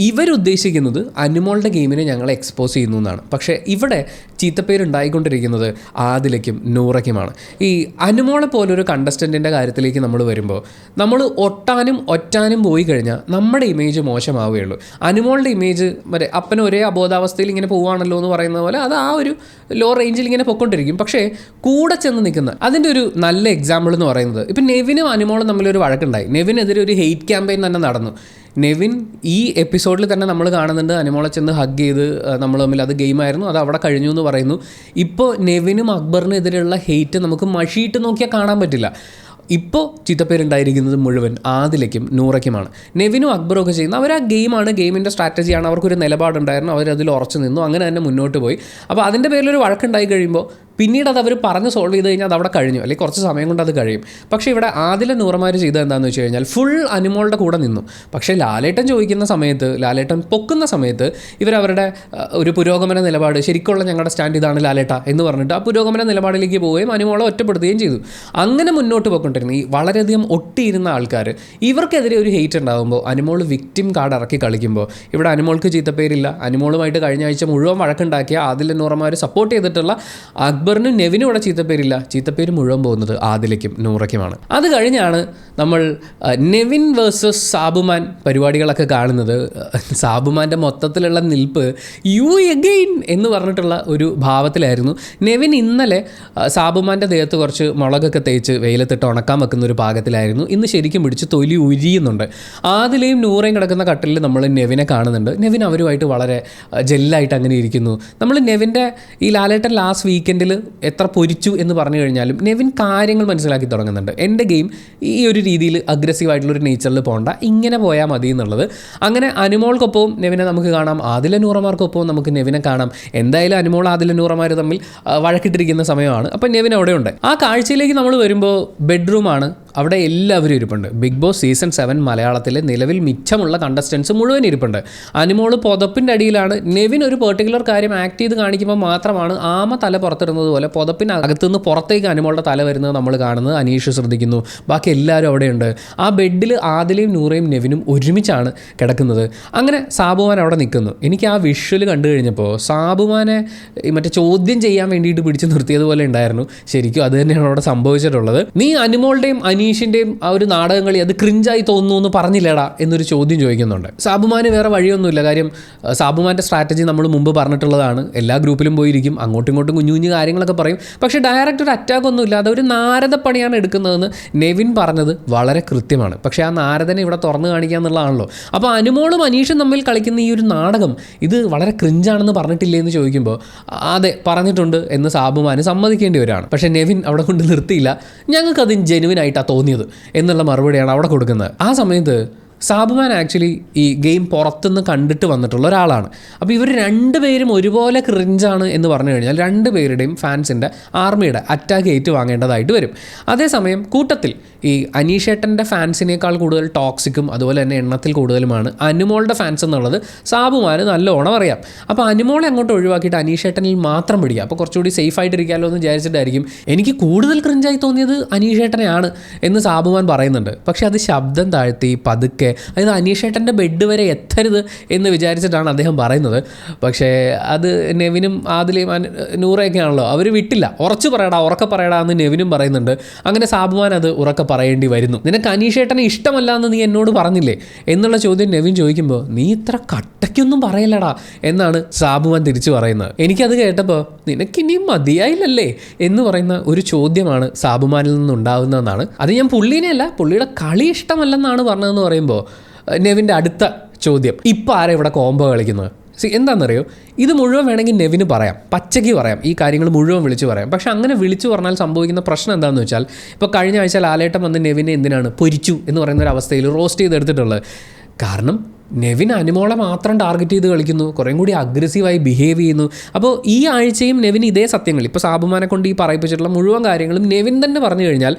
Speaker 1: ഇവരുദ്ദേശിക്കുന്നത് അനുമോളുടെ ഗെയിമിനെ ഞങ്ങളെ എക്സ്പോസ് ചെയ്യുന്നു എന്നാണ്. പക്ഷേ ഇവിടെ ചീത്തപ്പേരുണ്ടായിക്കൊണ്ടിരിക്കുന്നത് ആദിലയ്ക്കും നൂറയ്ക്കുമാണ്. ഈ അനുമോളെ പോലൊരു കണ്ടസ്റ്റൻറ്റിൻ്റെ കാര്യത്തിലേക്ക് നമ്മൾ വരുമ്പോൾ, നമ്മൾ ഒറ്റാനും പോയി കഴിഞ്ഞാൽ നമ്മുടെ ഇമേജ് മോശമാവുകയുള്ളൂ. അനുമോളുടെ ഇമേജ് മറ്റേ അപ്പൻ ഒരേ അബോധാവസ്ഥയിൽ ഇങ്ങനെ പോവുകയാണല്ലോ എന്ന് പറയുന്ന പോലെ അത് ആ ഒരു ലോ റേഞ്ചിൽ ഇങ്ങനെ പൊയ്ക്കൊണ്ടിരിക്കും. പക്ഷേ കൂടെ ചെന്ന് നിൽക്കുന്ന അതിൻ്റെ ഒരു നല്ല എക്സാമ്പിൾ എന്ന് പറയുന്നത്, ഇപ്പം നെവിനും അനുമോളും തമ്മിലൊരു വഴക്കുണ്ടായി. നെവിനെതിരെ ഒരു ഹെയ്റ്റ് ക്യാമ്പയിൻ തന്നെ നടന്നു. നെവിൻ ഈ എപ്പിസോഡിൽ തന്നെ നമ്മൾ കാണുന്നുണ്ട്, അനുമോളെ ചെന്ന് ഹഗ് ചെയ്ത് നമ്മൾ തമ്മിൽ അത് ഗെയിമായിരുന്നു, അത് അവിടെ കഴിഞ്ഞു എന്ന് പറയുന്നു. ഇപ്പോൾ നെവിനും അക്ബറിനെതിരെയുള്ള ഹെയ്റ്റ് നമുക്ക് മഷിയിട്ട് നോക്കിയാൽ കാണാൻ പറ്റില്ല. ഇപ്പോൾ ചീത്തപ്പേരുണ്ടായിരിക്കുന്നത് മുഴുവൻ ആദിലയ്ക്കും നൂറയ്ക്കുമാണ്. നെവിനും അക്ബറും ഒക്കെ ചെയ്യുന്ന അവർ ആ ഗെയിമാണ്, ഗെയിമിൻ്റെ സ്ട്രാറ്റജിയാണ്, അവർക്കൊരു നിലപാടുണ്ടായിരുന്നു, അവരതിൽ ഉറച്ചു നിന്നു, അങ്ങനെ തന്നെ മുന്നോട്ട് പോയി. അപ്പോൾ അതിൻ്റെ പേരിലൊരു വഴക്കുണ്ടായി കഴിയുമ്പോൾ പിന്നീട് അത് അവർ പറഞ്ഞ് സോൾവ് ചെയ്ത് കഴിഞ്ഞാൽ അത് അവിടെ കഴിഞ്ഞു, അല്ലെങ്കിൽ കുറച്ച് സമയം കൊണ്ട് അത് കഴിയും. പക്ഷേ ഇവിടെ ആദില നൂറമാർ ചെയ്തത് എന്താണെന്ന് വെച്ച് കഴിഞ്ഞാൽ ഫുൾ അനുമോളുടെ കൂടെ നിന്നു. പക്ഷേ ലാലേട്ടൻ ചോദിക്കുന്ന സമയത്ത്, ലാലേട്ടൻ പൊക്കുന്ന സമയത്ത് ഇവരവരുടെ ഒരു പുരോഗമന നിലപാട്, ശരിക്കുള്ള ഞങ്ങളുടെ സ്റ്റാൻഡ് ഇതാണ് ലാലേട്ട എന്ന് പറഞ്ഞിട്ട് ആ പുരോഗമന നിലപാടിലേക്ക് പോവുകയും അനുമോളെ ഒറ്റപ്പെടുത്തുകയും ചെയ്തു. അങ്ങനെ മുന്നോട്ട് പോയിക്കൊണ്ടിരുന്നു ഈ വളരെയധികം ഒട്ടിയിരുന്ന ആൾക്കാർ. ഇവർക്കെതിരെ ഒരു ഹെയ്റ്റ് ഉണ്ടാകുമ്പോൾ അനുമോൾ വിക്റ്റിം കാർഡ് ഇറക്കി കളിക്കുമ്പോൾ ഇവിടെ അനുമോൾക്ക് ചീത്തപ്പേരില്ല. അനുമോളുമായിട്ട് കഴിഞ്ഞ ആഴ്ച മുഴുവൻ വഴക്കുണ്ടാക്കിയ ആദില നൂറമാർ സപ്പോർട്ട് ചെയ്തിട്ടുള്ള അക്ബറിനും നെവിനും ഇവിടെ ചീത്തപ്പേരില്ല. ചീത്തപ്പേര് മുഴുവൻ പോകുന്നത് ആദിലയ്ക്കും നൂറയ്ക്കുമാണ്. അത് കഴിഞ്ഞാണ് നമ്മൾ നെവിൻ വേഴ്സസ് സാബുമാൻ പരിപാടികളൊക്കെ കാണുന്നത്. സാബുമാൻ്റെ മൊത്തത്തിലുള്ള നിൽപ്പ് യു എഗെയിൻ എന്ന് പറഞ്ഞിട്ടുള്ള ഒരു ഭാവത്തിലായിരുന്നു. നെവിൻ ഇന്നലെ സാബുമാൻ്റെ ദേഹത്ത് കുറച്ച് മുളകൊക്കെ തേച്ച് വെയിലത്തിട്ട് ഉണക്കാൻ വെക്കുന്ന ഒരു പാകത്തിലായിരുന്നു. ഇന്ന് ശരിക്കും പിടിച്ച് തൊലി ഉരിയുന്നുണ്ട്. ആദിലയും നൂറയും കിടക്കുന്ന കട്ടിലിൽ നമ്മൾ നെവിനെ കാണുന്നുണ്ട്. നെവിൻ അവരുമായിട്ട് വളരെ ജെല്ലായിട്ട് അങ്ങനെ ഇരിക്കുന്നു. നമ്മൾ നെവിൻ്റെ ഈ ലാലേട്ടൻ ലാസ്റ്റ് വീക്കെൻഡിൽ എത്ര പൊരിച്ചു എന്ന് പറഞ്ഞു കഴിഞ്ഞാലും നെവിൻ കാര്യങ്ങൾ മനസ്സിലാക്കി തുടങ്ങുന്നുണ്ട്. എൻ്റെ ഗെയിം ഈ ഒരു രീതിയിൽ അഗ്രസീവായിട്ടുള്ളൊരു നേച്ചറിൽ പോകണ്ട, ഇങ്ങനെ പോയാൽ മതി എന്നുള്ളത്. അങ്ങനെ അനുമോൾക്കൊപ്പവും നെവിനെ നമുക്ക് കാണാം, ആദില നൂറമാർക്കൊപ്പവും നമുക്ക് നെവിനെ കാണാം. എന്തായാലും അനുമോൾ ആദില നൂറമാർ തമ്മിൽ വഴക്കിട്ടിരിക്കുന്ന സമയമാണ്. അപ്പം നെവിൻ അവിടെയുണ്ട്. ആ കാഴ്ചയിലേക്ക് നമ്മൾ വരുമ്പോൾ ബെഡ്റൂമാണ്. അവിടെ എല്ലാവരും ഇരിപ്പുണ്ട്. ബിഗ് ബോസ് സീസൺ 7 മലയാളത്തിലെ നിലവിൽ മിച്ചമുള്ള കണ്ടസ്റ്റൻസ് മുഴുവൻ ഇരിപ്പുണ്ട്. അനുമോൾ പുതപ്പിൻ്റെ അടിയിലാണ്. നെവിൻ ഒരു പെർട്ടിക്കുലർ കാര്യം ആക്ട് ചെയ്ത് കാണിക്കുമ്പോൾ മാത്രമാണ് ആമ തല പുറത്തിടുന്നത് പോലെ പുതപ്പിന് അകത്തുനിന്ന് പുറത്തേക്ക് അനുമോളുടെ തല വരുന്നത് നമ്മൾ കാണുന്നത്. അനീഷ് ശ്രദ്ധിക്കുന്നു, ബാക്കി എല്ലാവരും അവിടെയുണ്ട്. ആ ബെഡിൽ ആദിലയും നൂറയും നെവിനും ഒരുമിച്ചാണ് കിടക്കുന്നത്. അങ്ങനെ സാബുമാൻ അവിടെ നിൽക്കുന്നു. എനിക്ക് ആ വിഷ്വൽ കണ്ടു കഴിഞ്ഞപ്പോൾ സാബുമാനെ മറ്റേ ചോദ്യം ചെയ്യാൻ വേണ്ടിയിട്ട് പിടിച്ച് നിർത്തിയതുപോലെ ഉണ്ടായിരുന്നു. ശരിക്കും അത് തന്നെയാണ് അവിടെ സംഭവിച്ചിട്ടുള്ളത്. നീ അനുമോളുടെയും അനീഷിൻ്റെയും ആ ഒരു നാടകം കളി അത് ക്രിഞ്ചായി തോന്നുന്നു എന്ന് പറഞ്ഞില്ലേടാ എന്നൊരു ചോദ്യം ചോദിക്കുന്നുണ്ട്. സാബുമാന് വേറെ വഴിയൊന്നുമില്ല. കാര്യം സാബുമാൻ്റെ സ്ട്രാറ്റജി നമ്മൾ മുമ്പ് പറഞ്ഞിട്ടുള്ളതാണ്. എല്ലാ ഗ്രൂപ്പിലും പോയിരിക്കും, അങ്ങോട്ടും ഇങ്ങോട്ടും കുഞ്ഞു കുഞ്ഞു കാര്യങ്ങളൊക്കെ പറയും. പക്ഷേ ഡയറക്റ്റ് ഒരു അറ്റാക്ക് ഒന്നും ഇല്ലാതെ ഒരു നാരദപ്പണിയാണ് എടുക്കുന്നതെന്ന് നെവിൻ പറഞ്ഞത് വളരെ കൃത്യമാണ്. പക്ഷേ ആ നാരദനെ ഇവിടെ തുറന്നു കാണിക്കുക എന്നുള്ളതാണല്ലോ. അപ്പോൾ അനുമോളും അനീഷും തമ്മിൽ കളിക്കുന്ന ഈ ഒരു നാടകം ഇത് വളരെ ക്രിഞ്ചാണെന്ന് പറഞ്ഞിട്ടില്ലേ എന്ന് ചോദിക്കുമ്പോൾ അതെ പറഞ്ഞിട്ടുണ്ട് എന്ന് സാബുമാന് സമ്മതിക്കേണ്ടി വരികയാണ്. പക്ഷേ നെവിൻ അവിടെ കൊണ്ട് നിർത്തിയില്ല. ഞങ്ങൾക്കത് ജെനുവിനായിട്ടാണ് തോന്നിയത് എന്നുള്ള മറുപടിയാണ് അവിടെ കൊടുക്കുന്നത്. ആ സമയത്ത് സാബുമാൻ ആക്ച്വലി ഈ ഗെയിം പുറത്തുനിന്ന് കണ്ടിട്ട് വന്നിട്ടുള്ള ഒരാളാണ്. അപ്പോൾ ഇവർ രണ്ടുപേരും ഒരുപോലെ ക്രിഞ്ചാണ് എന്ന് പറഞ്ഞു കഴിഞ്ഞാൽ രണ്ടുപേരുടെയും ഫാൻസിൻ്റെ ആർമിയുടെ അറ്റാക്ക് ഏറ്റുവാങ്ങേണ്ടതായിട്ട് വരും. അതേസമയം കൂട്ടത്തിൽ ഈ അനീഷേട്ടൻ്റെ ഫാൻസിനേക്കാൾ കൂടുതൽ ടോക്സിക്കും അതുപോലെ തന്നെ എണ്ണത്തിൽ കൂടുതലുമാണ് അനുമോളുടെ ഫാൻസ് എന്നുള്ളത് സാബുമാന് നല്ലോണം അറിയാം. അപ്പോൾ അനുമോളെ അങ്ങോട്ട് ഒഴിവാക്കിയിട്ട് അനീഷേട്ടനിൽ മാത്രം പിടിക്കുക. അപ്പോൾ കുറച്ചുകൂടി സേഫ് ആയിട്ടിരിക്കാമല്ലോ എന്ന് വിചാരിച്ചിട്ടായിരിക്കും എനിക്ക് കൂടുതൽ ക്രിഞ്ചായി തോന്നിയത് അനീഷേട്ടനെയാണ് എന്ന് സാബുമാൻ പറയുന്നുണ്ട്. പക്ഷേ അത് ശബ്ദം താഴ്ത്തി പതുക്കെ, അതായത് അനീഷേട്ടൻ്റെ ബെഡ് വരെ എത്തരുത് എന്ന് വിചാരിച്ചിട്ടാണ് അദ്ദേഹം പറയുന്നത്. പക്ഷേ അത് നെവിനും ആദിലയും നൂറയൊക്കെ ആണല്ലോ, അവർ വിട്ടില്ല. ഉറക്കെ പറയടാ എന്ന് നെവിനും പറയുന്നുണ്ട്. അങ്ങനെ സാബുമാൻ അത് ഉറക്കെ പറയേണ്ടി വരുന്നു. നിനക്ക് അനീഷേട്ടനെ ഇഷ്ടമല്ല എന്ന് നീ എന്നോട് പറഞ്ഞില്ലേ എന്നുള്ള ചോദ്യം നെവിൻ ചോദിക്കുമ്പോൾ നീ ഇത്ര കട്ടയ്ക്കൊന്നും പറയല്ലടാ എന്നാണ് സാബുമാൻ തിരിച്ചു പറയുന്നത്. എനിക്കത് കേട്ടപ്പോൾ നിനക്കിനിയും മതിയായില്ലല്ലേ എന്ന് പറയുന്ന ഒരു ചോദ്യമാണ് സാബുമാനിൽ നിന്നുണ്ടാകുന്നതെന്നാണ്. അത് ഞാൻ പുള്ളീനെയല്ല, പുള്ളിയുടെ കളി ഇഷ്ടമല്ലെന്നാണ് പറഞ്ഞതെന്ന് പറയുമ്പോൾ നെവിൻ്റെ അടുത്ത ചോദ്യം, ഇപ്പം ആരാ ഇവിടെ കോംബോ കളിക്കുന്നത്? എന്താണെന്നറിയോ, ഇത് മുഴുവൻ വേണമെങ്കിൽ നെവിന് പറയാം, പച്ചയ്ക്ക് പറയാം, ഈ കാര്യങ്ങൾ മുഴുവൻ വിളിച്ചു പറയാം. പക്ഷെ അങ്ങനെ വിളിച്ചു പറഞ്ഞാൽ സംഭവിക്കുന്ന പ്രശ്നം എന്താണെന്ന് വെച്ചാൽ, ഇപ്പോൾ കഴിഞ്ഞ ആഴ്ച ലാലേട്ടൻ വന്ന് നെവിനെ എന്തിനാണ് പൊരിച്ചു എന്ന് പറയുന്ന ഒരു അവസ്ഥയിൽ റോസ്റ്റ് ചെയ്തെടുത്തിട്ടുള്ളത്. കാരണം നെവിൻ അനുമോളെ മാത്രം ടാർഗറ്റ് ചെയ്ത് കളിക്കുന്നു, കുറേം കൂടി അഗ്രസീവായി ബിഹേവ് ചെയ്യുന്നു. അപ്പോൾ ഈ ആഴ്ചയും നെവിൻ ഇതേ സത്യങ്ങൾ, ഇപ്പോൾ സാബുമാനെ കൊണ്ട് ഈ പറയിപ്പിച്ചിട്ടുള്ള മുഴുവൻ കാര്യങ്ങളും നെവിൻ തന്നെ പറഞ്ഞു കഴിഞ്ഞാൽ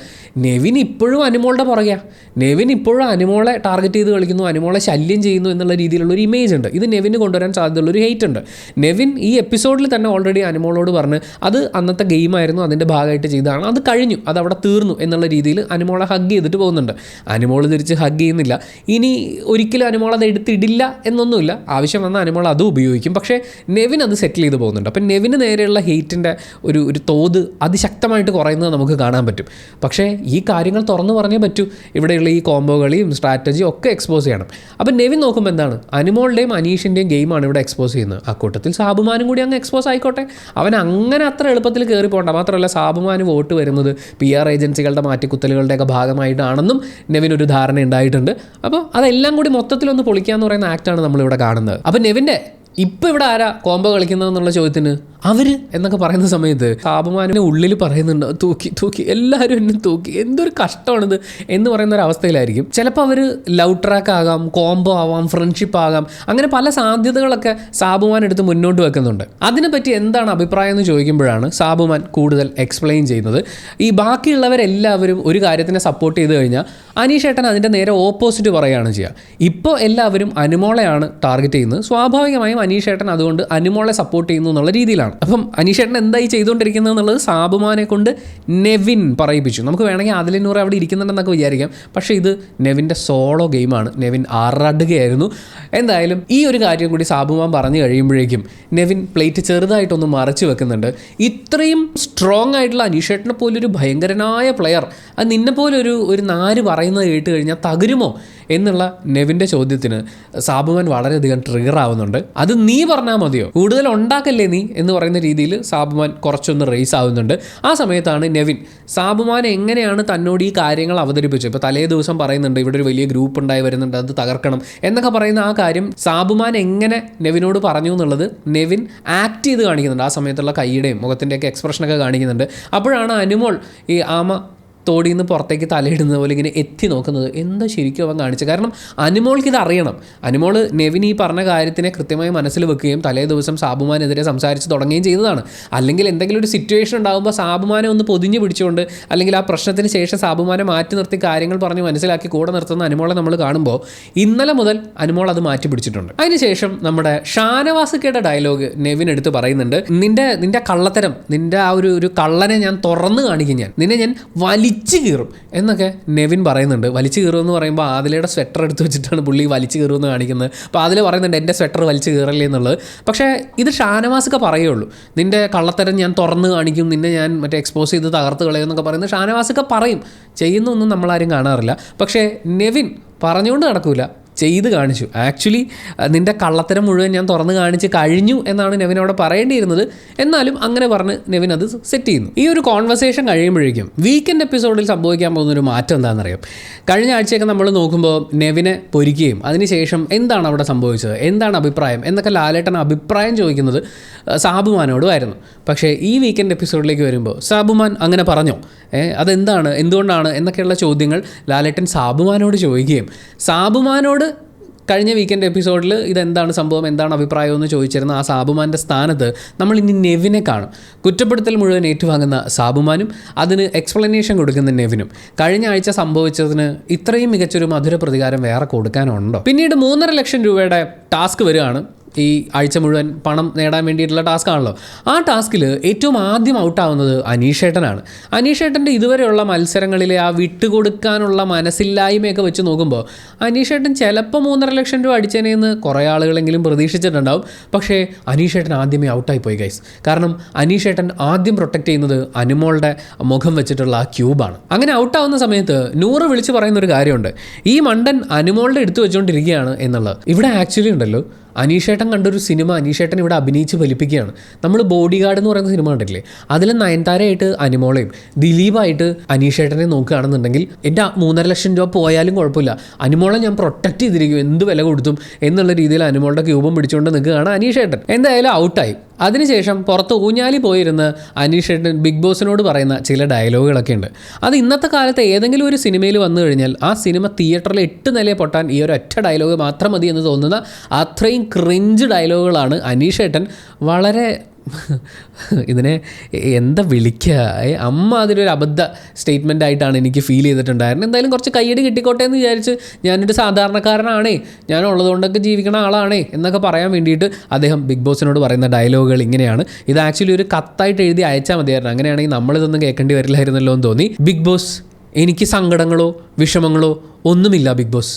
Speaker 1: നെവിൻ ഇപ്പോഴും അനുമോളുടെ പുറകെയാണ്. നെവിൻ ഇപ്പോഴും അനുമോളെ ടാർഗറ്റ് ചെയ്ത് കളിക്കുന്നു, അനുമോളെ ശല്യം ചെയ്യുന്നു എന്നുള്ള രീതിയിലുള്ളൊരു ഇമേജ് ഉണ്ട്. ഇത് നെവിന് കൊണ്ടുവരാൻ സാധ്യതയുള്ളൊരു ഹെയ്റ്റ് ഉണ്ട്. നെവിൻ ഈ എപ്പിസോഡിൽ തന്നെ ഓൾറെഡി അനുമോളോട് പറഞ്ഞ് അത് അന്നത്തെ ഗെയിമായിരുന്നു, അതിൻ്റെ ഭാഗമായിട്ട് ചെയ്തതാണ്, അത് കഴിഞ്ഞു, അത് അവിടെ തീർന്നു എന്നുള്ള രീതിയിൽ അനുമോളെ ഹഗ് ചെയ്തിട്ട് പോകുന്നുണ്ട്. അനുമോൾ തിരിച്ച് ഹഗ് ചെയ്യുന്നില്ല. ഇനി ഒരിക്കലും അനുമോൾ അത് എടുത്തിടില്ല എന്നൊന്നുമില്ല, ആവശ്യം വന്നാൽ അനുമോൾ അതും ഉപയോഗിക്കും. പക്ഷേ നെവിൻ അത് സെറ്റിൽ ചെയ്ത് പോകുന്നുണ്ട്. അപ്പം നെവിന് നേരെയുള്ള ഹെയ്റ്റിൻ്റെ ഒരു തോത് അതിശക്തമായിട്ട് കുറയുന്നത് നമുക്ക് കാണാൻ പറ്റും. പക്ഷേ ഈ കാര്യങ്ങൾ തുറന്നു പറഞ്ഞേ പറ്റൂ. ഇവിടെയുള്ള ഈ കോംബോ കളിയും സ്ട്രാറ്റജിയും ഒക്കെ എക്സ്പോസ് ചെയ്യണം. അപ്പം നെവിൻ നോക്കുമ്പോൾ എന്താണ്, അനുമോളുടെയും അനീഷിൻ്റെയും ഗെയിമാണ് ഇവിടെ എക്സ്പോസ് ചെയ്യുന്നത്. ആ കൂട്ടത്തിൽ സാബുമാനും കൂടി അങ്ങ് എക്സ്പോസ് ആയിക്കോട്ടെ. അവൻ അങ്ങനെ അത്ര എളുപ്പത്തിൽ കയറി പോകണ്ട. മാത്രമല്ല സാബുമാന് വോട്ട് വരുന്നത് PR ഏജൻസികളുടെ മാറ്റിക്കുത്തലുകളുടെയൊക്കെ ഭാഗമായിട്ടാണെന്നും നെവിനൊരു ധാരണ ഉണ്ടായിട്ടുണ്ട്. അപ്പോൾ അതെല്ലാം കൂടി മൊത്തത്തിലൊന്ന് പൊളിക്കാന്ന് പറയുന്ന ആക്റ്റാണ് നമ്മളിവിടെ കാണുന്നത്. അപ്പം നെവിൻ്റെ ഇപ്പം ഇവിടെ ആരാ കോംബോ കളിക്കുന്നതെന്നുള്ള ചോദ്യത്തിന് അവർ എന്നൊക്കെ പറയുന്ന സമയത്ത് സാബുമാനിൻ്റെ ഉള്ളിൽ പറയുന്നുണ്ട്, തൂക്കി എല്ലാവരും എന്നെ തൂക്കി, എന്തൊരു കഷ്ടമാണിത് എന്ന് പറയുന്ന ഒരു അവസ്ഥയിലായിരിക്കും. ചിലപ്പോൾ അവർ ലവ് ട്രാക്ക് ആകാം, കോംബോ ആവാം, ഫ്രണ്ട്ഷിപ്പ് ആകാം, അങ്ങനെ പല സാധ്യതകളൊക്കെ സാബുമാൻ എടുത്ത് മുന്നോട്ട് വെക്കുന്നുണ്ട്. അതിനെപ്പറ്റി എന്താണ് അഭിപ്രായം എന്ന് ചോദിക്കുമ്പോഴാണ് സാബുമാൻ കൂടുതൽ എക്സ്പ്ലെയിൻ ചെയ്യുന്നത്. ഈ ബാക്കിയുള്ളവരെല്ലാവരും ഒരു കാര്യത്തിനെ സപ്പോർട്ട് ചെയ്ത് കഴിഞ്ഞാൽ അനീഷേട്ടൻ അതിൻ്റെ നേരെ ഓപ്പോസിറ്റ് പറയുകയാണ് ചെയ്യുക. ഇപ്പോൾ എല്ലാവരും അനുമോളെയാണ് ടാർഗറ്റ് ചെയ്യുന്നത്. സ്വാഭാവികമായും അനീഷേട്ടൻ അതുകൊണ്ട് അനുമോളെ സപ്പോർട്ട് ചെയ്യുന്നു എന്നുള്ള രീതിയിലാണ്. അപ്പം അനീഷേട്ടൻ എന്തായി ചെയ്തുകൊണ്ടിരിക്കുന്നത് എന്നുള്ളത് സാബുമാനെ കൊണ്ട് നെവിൻ പറയിപ്പിച്ചു. നമുക്ക് വേണമെങ്കിൽ ആദിലനൂർ അവിടെ ഇരിക്കുന്നുണ്ടെന്നൊക്കെ വിചാരിക്കാം. പക്ഷേ ഇത് നെവിൻ്റെ സോളോ ഗെയിമാണ്. നെവിൻ ആറാടുകയായിരുന്നു. എന്തായാലും ഈ ഒരു കാര്യം കൂടി സാബുമാൻ പറഞ്ഞു കഴിയുമ്പോഴേക്കും നെവിൻ പ്ലേറ്റ് ചെറുതായിട്ടൊന്ന് മറച്ചു വെക്കുന്നുണ്ട്. ഇത്രയും സ്ട്രോങ് ആയിട്ടുള്ള അനീഷേട്ടനെ പോലൊരു ഭയങ്കരനായ പ്ലെയർ, അത് നിന്നെ പോലെ ഒരു നാര് പറയുന്നത് കേട്ട് കഴിഞ്ഞാൽ തകരുമോ എന്നുള്ള നെവിൻ്റെ ചോദ്യത്തിന് സാബുമാൻ വളരെയധികം ട്രിഗർ ആവുന്നുണ്ട്. അത് നീ പറഞ്ഞാൽ മതിയോ, കൂടുതൽ ഉണ്ടാക്കല്ലേ നീ എന്ന് പറയുന്ന രീതിയിൽ സാബുമാൻ കുറച്ചൊന്ന് റേസ് ആവുന്നുണ്ട്. ആ സമയത്താണ് നെവിൻ സാബുമാൻ എങ്ങനെയാണ് തന്നോട് ഈ കാര്യങ്ങൾ അവതരിപ്പിച്ചത്. ഇപ്പോൾ തലേ ദിവസം പറയുന്നുണ്ട് ഇവിടെ ഒരു വലിയ ഗ്രൂപ്പ് ഉണ്ടായി വരുന്നുണ്ട്, അത് തകർക്കണം എന്നൊക്കെ പറയുന്ന ആ കാര്യം സാബുമാൻ എങ്ങനെ നെവിനോട് പറഞ്ഞു എന്നുള്ളത് നെവിൻ ആക്ട് ചെയ്ത് കാണിക്കുന്നുണ്ട്. ആ സമയത്തുള്ള കൈയുടെയും മുഖത്തിൻ്റെയൊക്കെ എക്സ്പ്രഷനൊക്കെ കാണിക്കുന്നുണ്ട്. അപ്പോഴാണ് അനുമോൾ ഈ ആമ തോടിയിൽ നിന്ന് പുറത്തേക്ക് തലയിടുന്നത് പോലെ ഇങ്ങനെ എത്തി നോക്കുന്നത്. എന്താ ശരിക്കും അവൻ കാണിച്ചത്? കാരണം അനുമോൾക്ക് ഇത് അറിയണം. അനുമോൾ നെവിൻ ഈ പറഞ്ഞ കാര്യത്തിനെ കൃത്യമായി മനസ്സിൽ വെക്കുകയും തലേ ദിവസം സാബുമാനെതിരെ സംസാരിച്ച് തുടങ്ങുകയും ചെയ്തതാണ്. അല്ലെങ്കിൽ എന്തെങ്കിലും ഒരു സിറ്റുവേഷൻ ഉണ്ടാകുമ്പോൾ സാബുമാനെ ഒന്ന് പൊതിഞ്ഞ് പിടിച്ചുകൊണ്ട് അല്ലെങ്കിൽ ആ പ്രശ്നത്തിന് ശേഷം സാബുമാനെ മാറ്റി നിർത്തി കാര്യങ്ങൾ പറഞ്ഞ് മനസ്സിലാക്കി കൂടെ നിർത്തുന്ന അനുമോളെ നമ്മൾ കാണുമ്പോൾ ഇന്നലെ മുതൽ അനുമോൾ അത് മാറ്റി പിടിച്ചിട്ടുണ്ട്. അതിനുശേഷം നമ്മുടെ ഷാനവാസിക്കയുടെ ഡയലോഗ് നെവിൻ എടുത്ത് പറയുന്നുണ്ട്. നിന്റെ കള്ളത്തരം, നിന്റെ ആ ഒരു കള്ളനെ ഞാൻ തുറന്ന് കാണിക്കും, നിന്നെ ഞാൻ വലിച്ചു കീറും എന്നൊക്കെ നെവിൻ പറയുന്നുണ്ട്. വലിച്ചു കീറുമെന്ന് പറയുമ്പോൾ ആദിലയുടെ സ്വെറ്റർ എടുത്ത് വെച്ചിട്ടാണ് പുള്ളി വലിച്ചു കീറുമെന്ന് കാണിക്കുന്നത്. അപ്പോൾ ആദില പറയുന്നുണ്ട് എൻ്റെ സ്വെറ്റർ വലിച്ചു കീറല്ലേ എന്നുള്ളത്. പക്ഷേ ഇത് ഷാനവാസൊക്കെ പറയുള്ളൂ. നിൻ്റെ കള്ളത്തരം ഞാൻ തുറന്ന് കാണിക്കും, നിന്നെ ഞാൻ എക്സ്പോസ് ചെയ്ത് തകർത്ത് കളയുമെന്നൊക്കെ പറയുന്നത് ഷാനവാസൊക്കെ പറയും. ചെയ്യുന്നൊന്നും നമ്മളാരും കാണാറില്ല. പക്ഷേ നെവിൻ പറഞ്ഞുകൊണ്ട് നടക്കില്ല, ചെയ്ത് കാണിച്ചു. ആക്ച്വലി നിൻ്റെ കള്ളത്തരം മുഴുവൻ ഞാൻ തുറന്ന് കാണിച്ച് കഴിഞ്ഞു എന്നാണ് നെവിൻ അവിടെ പറയേണ്ടിയിരുന്നത്. എന്നാലും അങ്ങനെ പറഞ്ഞ് നെവിൻ അത് സെറ്റ് ചെയ്യുന്നു. ഈ ഒരു കോൺവെർസേഷൻ കഴിയുമ്പോഴേക്കും വീക്കെൻഡ് എപ്പിസോഡിൽ സംഭവിക്കാൻ പോകുന്നൊരു മാറ്റം എന്താണെന്നറിയാം. കഴിഞ്ഞ ആഴ്ചയൊക്കെ നമ്മൾ നോക്കുമ്പോൾ നെവിനെ പൊരിക്കുകയും അതിനുശേഷം എന്താണ് അവിടെ സംഭവിച്ചത്, എന്താണ് അഭിപ്രായം എന്നൊക്കെ ലാലേട്ടൻ അഭിപ്രായം ചോദിക്കുന്നത് സാബുമാനോടുമായിരുന്നു. പക്ഷേ ഈ വീക്കെൻഡ് എപ്പിസോഡിലേക്ക് വരുമ്പോൾ സാബുമാൻ അങ്ങനെ പറഞ്ഞോ, അതെന്താണ്, എന്തുകൊണ്ടാണ് എന്നൊക്കെയുള്ള ചോദ്യങ്ങൾ ലാലേട്ടൻ സാബുമാനോട് ചോദിക്കുകയും സാബുമാനോട് കഴിഞ്ഞ വീക്കെൻഡ് എപ്പിസോഡിൽ ഇതെന്താണ് സംഭവം, എന്താണ് അഭിപ്രായം എന്ന് ചോദിച്ചിരുന്ന ആ സാബുമാൻ്റെ സ്ഥാനത്ത് നമ്മൾ ഇനി നെവിനെ കാണും. കുറ്റപ്പെടുത്തൽ മുഴുവൻ ഏറ്റുവാങ്ങുന്ന സാബുമാനും അതിന് എക്സ്പ്ലനേഷൻ കൊടുക്കുന്ന നെവിനും. കഴിഞ്ഞ ആഴ്ച സംഭവിച്ചതിന് ഇത്രയും മികച്ചൊരു മധുര പ്രതികാരം വേറെ കൊടുക്കാനുണ്ടോ? പിന്നീട് 3.5 ലക്ഷം രൂപയുടെ ടാസ്ക് വരികയാണ്. ഈ ആഴ്ച മുഴുവൻ പണം നേടാൻ വേണ്ടിയിട്ടുള്ള ടാസ്ക് ആണല്ലോ. ആ ടാസ്കിൽ ഏറ്റവും ആദ്യം ഔട്ടാവുന്നത് അനീഷേട്ടനാണ്. അനീഷേട്ടൻ്റെ ഇതുവരെയുള്ള മത്സരങ്ങളിലെ ആ വിട്ടുകൊടുക്കാനുള്ള മനസ്സില്ലായ്മയൊക്കെ വെച്ച് നോക്കുമ്പോൾ അനീഷേട്ടൻ ചിലപ്പോൾ 3.5 ലക്ഷം രൂപ അടിച്ചതിനെന്ന് കുറേ ആളുകളെങ്കിലും പ്രതീക്ഷിച്ചിട്ടുണ്ടാവും. പക്ഷേ അനീഷേട്ടൻ ആദ്യമേ ഔട്ടായി പോയി ഗൈസ്. കാരണം അനീഷേട്ടൻ ആദ്യം പ്രൊട്ടക്റ്റ് ചെയ്യുന്നത് അനുമോളുടെ മുഖം വെച്ചിട്ടുള്ള ആ ക്യൂബാണ്. അങ്ങനെ ഔട്ടാവുന്ന സമയത്ത് നൂറ് വിളിച്ച് പറയുന്നൊരു കാര്യമുണ്ട്, ഈ മണ്ടൻ അനുമോളുടെ എടുത്തു വെച്ചുകൊണ്ടിരിക്കുകയാണ് എന്നുള്ളത്. ഇവിടെ ആക്ച്വലി ഉണ്ടല്ലോ, അനീഷേട്ടൻ കണ്ടൊരു സിനിമ അനീഷേട്ടൻ ഇവിടെ അഭിനയിച്ച് ഫലിപ്പിക്കുകയാണ്. നമ്മൾ ബോഡി ഗാർഡ് എന്ന് പറയുന്ന സിനിമ കണ്ടില്ലേ, അതിൽ നയൻതാരയായിട്ട് അനുമോളെയും ദിലീപായിട്ട് അനീഷേട്ടനെ നോക്കുകയാണെന്നുണ്ടെങ്കിൽ എൻ്റെ 3.5 ലക്ഷം രൂപ പോയാലും കുഴപ്പമില്ല, അനുമോളെ ഞാൻ പ്രൊട്ടക്റ്റ് ചെയ്തിരിക്കും, എന്ത് വില കൊടുത്തും എന്നുള്ള രീതിയിൽ അനുമോളുടെ ക്യൂബും പിടിച്ചുകൊണ്ട് നിൽക്കുകയാണ് അനീഷേട്ടൻ. എന്തായാലും ഔട്ടായി. അതിനുശേഷം പുറത്ത് ഊഞ്ഞാലി പോയിരുന്ന് അനീഷേട്ടൻ ബിഗ് ബോസിനോട് പറയുന്ന ചില ഡയലോഗുകളൊക്കെ ഉണ്ട്. അത് ഇന്നത്തെ കാലത്ത് ഏതെങ്കിലും ഒരു സിനിമയിൽ വന്നു കഴിഞ്ഞാൽ ആ സിനിമ തിയേറ്ററിൽ 8 നിലയെ പൊട്ടാൻ ഈ ഒരു ഒറ്റ ഡയലോഗ് മാത്രം മതി എന്ന് തോന്നുന്ന അത്രയും ക്രിഞ്ച് ഡയലോഗുകളാണ് അനീഷേട്ടൻ വളരെ ഇതിനെ എന്താ വിളിക്കുക, അമ്മ അതിലൊരു അബദ്ധ സ്റ്റേറ്റ്മെൻ്റ് ആയിട്ടാണ് എനിക്ക് ഫീൽ ചെയ്തിട്ടുണ്ടായിരുന്നത്. എന്തായാലും കുറച്ച് കയ്യടി കിട്ടിക്കോട്ടെ എന്ന് വിചാരിച്ച് ഞാനൊരു സാധാരണക്കാരനാണേ, ഞാൻ ഉള്ളതുകൊണ്ടൊക്കെ ജീവിക്കണ ആളാണേ എന്നൊക്കെ പറയാൻ വേണ്ടിയിട്ട് അദ്ദേഹം ബിഗ് ബോസിനോട് പറയുന്ന ഡയലോഗുകൾ ഇങ്ങനെയാണ്. ഇത് ആക്ച്വലി ഒരു കത്തായിട്ട് എഴുതി അയച്ചാൽ മതിയായിരുന്നു, അങ്ങനെയാണെങ്കിൽ നമ്മളിതൊന്നും കേൾക്കേണ്ടി വരില്ലായിരുന്നല്ലോ എന്ന് തോന്നി. ബിഗ് ബോസ്, എനിക്ക് സങ്കടങ്ങളോ വിഷമങ്ങളോ ഒന്നുമില്ല ബിഗ് ബോസ്.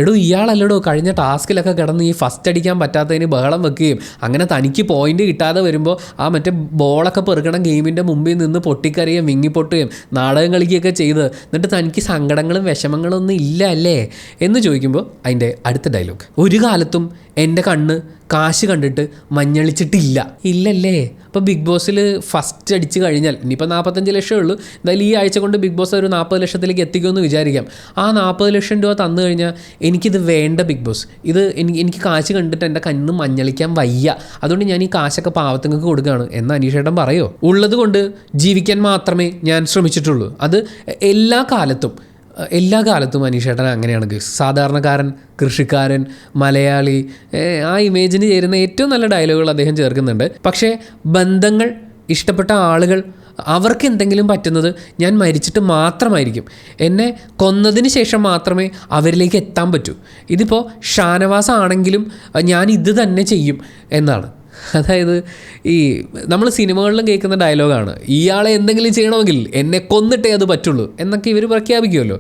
Speaker 1: എടോ ഇയാളല്ലടോ കഴിഞ്ഞ ടാസ്കിലൊക്കെ കിടന്ന് ഈ ഫസ്റ്റ് അടിക്കാൻ പറ്റാത്തതിന് ബഹളം വെക്കുകയും അങ്ങനെ തനിക്ക് പോയിന്റ് കിട്ടാതെ വരുമ്പോൾ ആ മറ്റേ ബോളൊക്കെ പെറുക്കണം ഗെയിമിൻ്റെ മുമ്പിൽ നിന്ന് പൊട്ടിക്കറിയുകയും വിങ്ങിപ്പൊട്ടുകയും നാടകം കളിക്കുകയൊക്കെ ചെയ്ത് എന്നിട്ട് തനിക്ക് സങ്കടങ്ങളും വിഷമങ്ങളും ഒന്നും ഇല്ല അല്ലേ എന്ന് ചോദിക്കുമ്പോൾ അതിൻ്റെ അടുത്ത ഡയലോഗ്, ഒരു കാലത്തും എൻ്റെ കണ്ണ് കാശ് കണ്ടിട്ട് മഞ്ഞളിച്ചിട്ടില്ല. ഇല്ലല്ലേ? അപ്പോൾ ബിഗ് ബോസിൽ ഫസ്റ്റ് അടിച്ച് കഴിഞ്ഞാൽ ഇനിയിപ്പോൾ 45 ലക്ഷം ഉള്ളൂ, എന്തായാലും ഈ ആഴ്ച കൊണ്ട് ബിഗ് ബോസ് ഒരു 40 ലക്ഷത്തിലേക്ക് എത്തിക്കുമെന്ന് വിചാരിക്കാം. ആ 40 ലക്ഷം രൂപ തന്നു കഴിഞ്ഞാൽ എനിക്കിത് വേണ്ട ബിഗ് ബോസ്, ഇത് എനിക്ക് കാശ് കണ്ടിട്ട് എൻ്റെ കണ്ണ് മഞ്ഞളിക്കാൻ വയ്യ, അതുകൊണ്ട് ഞാൻ ഈ കാശൊക്കെ പാവത്തുങ്ങൾക്ക് കൊടുക്കുകയാണ് എന്ന് അനീഷേട്ടൻ പറയോ? ഉള്ളത് കൊണ്ട് ജീവിക്കാൻ മാത്രമേ ഞാൻ ശ്രമിച്ചിട്ടുള്ളൂ. അത് എല്ലാ കാലത്തും അനീഷേട്ടൻ അങ്ങനെയാണ്. സാധാരണക്കാരൻ, കൃഷിക്കാരൻ, മലയാളി, ആ ഇമേജിന് ചേരുന്ന ഏറ്റവും നല്ല ഡയലോഗുകൾ അദ്ദേഹം ചേർക്കുന്നുണ്ട്. പക്ഷേ ബന്ധങ്ങൾ, ഇഷ്ടപ്പെട്ട ആളുകൾ, അവർക്ക് എന്തെങ്കിലും പറ്റുന്നത് ഞാൻ മരിച്ചിട്ട് മാത്രമായിരിക്കും. എന്നെ കൊന്നതിന് ശേഷം മാത്രമേ അവരിലേക്ക് എത്താൻ പറ്റൂ. ഇതിപ്പോൾ ഷാനവാസ് ആണെങ്കിലും ഞാൻ ഇത് തന്നെ ചെയ്യും എന്നാണ്. അതായത് ഈ നമ്മൾ സിനിമകളിലും കേൾക്കുന്ന ഡയലോഗാണ്, ഇയാളെ എന്തെങ്കിലും ചെയ്യണമെങ്കിൽ എന്നെ കൊന്നിട്ടേ അത് പറ്റുള്ളൂ എന്നൊക്കെ ഇവർ പ്രഖ്യാപിക്കുമല്ലോ.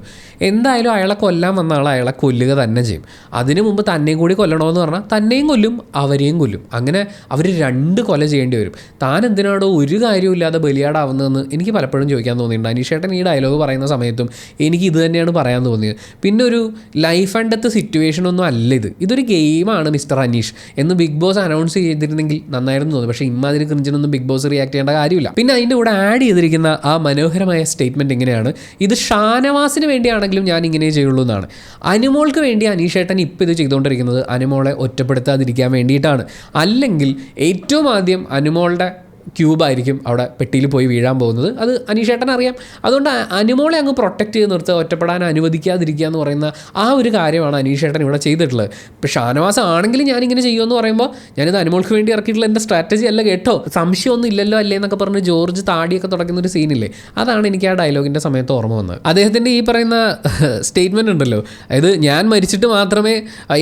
Speaker 1: എന്തായാലും അയാളെ കൊല്ലാൻ വന്ന ആൾ അയാളെ കൊല്ലുക തന്നെ ചെയ്യും. അതിനു മുമ്പ് തന്നെയും കൂടി കൊല്ലണമെന്ന് പറഞ്ഞാൽ തന്നെയും കൊല്ലും അവരെയും കൊല്ലും. അങ്ങനെ അവർ 2 കൊല ചെയ്യേണ്ടി വരും. താൻ എന്തിനാണോ ഒരു കാര്യമില്ലാതെ ബലിയാടാവുന്നതെന്ന് എനിക്ക് പലപ്പോഴും ചോദിക്കാൻ തോന്നിയിട്ടുണ്ട്. അനീഷേട്ടൻ ഈ ഡയലോഗ് പറയുന്ന സമയത്തും എനിക്ക് ഇത് തന്നെയാണ് പറയാൻ തോന്നിയത്. പിന്നെ ഒരു ലൈഫ് ആൻഡ് ഡെത്ത് സിറ്റുവേഷനൊന്നും അല്ല ഇത്, ഇതൊരു ഗെയിമാണ് മിസ്റ്റർ അനീഷ് എന്ന് ബിഗ് ബോസ് അനൗൺസ് ചെയ്തിരുന്നെങ്കിൽ നന്നായിരുന്നു തോന്നുന്നു. പക്ഷേ ഇമ്മാതിരി ക്രിഞ്ചിനൊന്നും ബിഗ് ബോസ് റിയാക്ട് ചെയ്യേണ്ട കാര്യമില്ല. പിന്നെ അതിൻ്റെ കൂടെ ആഡ് ചെയ്തിരിക്കുന്ന ആ മനോഹരമായ സ്റ്റേറ്റ്മെൻറ്റ് ഇങ്ങനെയാണ്, ഇത് ഷാനവാസിന് വേണ്ടിയാണെങ്കിലും ഞാൻ ഇങ്ങനെ ചെയ്യുള്ളൂ എന്നാണ്. അനുമോൾക്ക് വേണ്ടി അനീഷേട്ടൻ ഇപ്പോൾ ഇത് ചെയ്തുകൊണ്ടിരിക്കുന്നത് അനുമോളെ ഒറ്റപ്പെടുത്താതിരിക്കാൻ വേണ്ടിയിട്ടാണ്. അല്ലെങ്കിൽ ഏറ്റവും ആദ്യം അനുമോളുടെ ക്യൂബായിരിക്കും അവിടെ പെട്ടിയിൽ പോയി വീഴാൻ പോകുന്നത്. അത് അനീഷേട്ടൻ അറിയാം. അതുകൊണ്ട് അനുമോളെ അങ്ങ് പ്രൊട്ടക്റ്റ് ചെയ്ത് നിർത്തുക, ഒറ്റപ്പെടാൻ അനുവദിക്കാതിരിക്കുക എന്ന് പറയുന്ന ആ ഒരു കാര്യമാണ് അനീഷേട്ടൻ ഇവിടെ ചെയ്തിട്ടുള്ളത്. ഇപ്പോൾ ഷാനവാസ് ആണെങ്കിലും ഞാനിങ്ങനെ ചെയ്യുമെന്ന് പറയുമ്പോൾ ഞാനിത് അനുമോൾക്ക് വേണ്ടി ഇറക്കിയിട്ടുള്ള എൻ്റെ സ്ട്രാറ്റജി അല്ല കേട്ടോ, സംശയമൊന്നും ഇല്ലല്ലോ അല്ലേ എന്നൊക്കെ പറഞ്ഞ് ജോർജ് താടിയൊക്കെ തുടങ്ങുന്ന ഒരു സീനില്ലേ, അതാണ് എനിക്ക് ആ ഡയലോഗിൻ്റെ സമയത്ത് ഓർമ്മ വന്നത്. അദ്ദേഹത്തിൻ്റെ ഈ പറയുന്ന സ്റ്റേറ്റ്മെൻറ്റ് ഉണ്ടല്ലോ, അതായത് ഞാൻ മരിച്ചിട്ട് മാത്രമേ,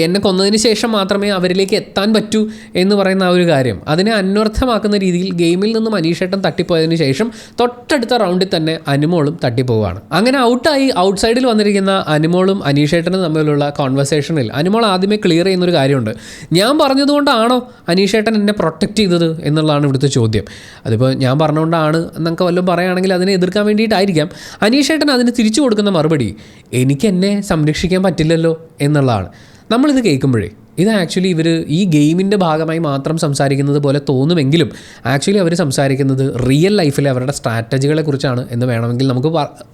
Speaker 1: എന്നെ കൊന്നതിന് ശേഷം മാത്രമേ അവരിലേക്ക് എത്താൻ പറ്റൂ എന്ന് പറയുന്ന ആ ഒരു കാര്യം, അതിനെ അന്വർത്ഥമാക്കുന്ന രീതിയിൽ ഗെയിമിൽ നിന്നും അനീഷേട്ടൻ തട്ടിപ്പോയതിനു ശേഷം തൊട്ടടുത്ത റൗണ്ടിൽ തന്നെ അനുമോളും തട്ടിപ്പോവുകയാണ്. അങ്ങനെ ഔട്ടായി ഔട്ട്സൈഡിൽ വന്നിരിക്കുന്ന അനുമോളും അനീഷേട്ടനും തമ്മിലുള്ള കോൺവെർസേഷനിൽ അനുമോൾ ആദ്യമേ ക്ലിയർ ചെയ്യുന്നൊരു കാര്യമുണ്ട്. ഞാൻ പറഞ്ഞതുകൊണ്ടാണോ അനീഷേട്ടൻ എന്നെ പ്രൊട്ടക്റ്റ് ചെയ്തത് എന്നുള്ളതാണ് ഇവിടുത്തെ ചോദ്യം. അതിപ്പോൾ ഞാൻ പറഞ്ഞുകൊണ്ടാണ് എന്നൊക്കെ വല്ലതും പറയുകയാണെങ്കിൽ അതിനെ എതിർക്കാൻ വേണ്ടിയിട്ടായിരിക്കാം. അനീഷേട്ടൻ അതിന് തിരിച്ചു കൊടുക്കുന്ന മറുപടി എനിക്ക് എന്നെ സംരക്ഷിക്കാൻ പറ്റില്ലല്ലോ എന്നുള്ളതാണ്. നമ്മളിത് കേൾക്കുമ്പോഴേ ഇത് ആക്ച്വലി ഇവർ ഈ ഗെയിമിൻ്റെ ഭാഗമായി മാത്രം സംസാരിക്കുന്നത് പോലെ തോന്നുമെങ്കിലും ആക്ച്വലി അവർ സംസാരിക്കുന്നത് റിയൽ ലൈഫിലെ അവരുടെ സ്ട്രാറ്റജികളെ കുറിച്ചാണ് എന്ന് വേണമെങ്കിൽ നമുക്ക്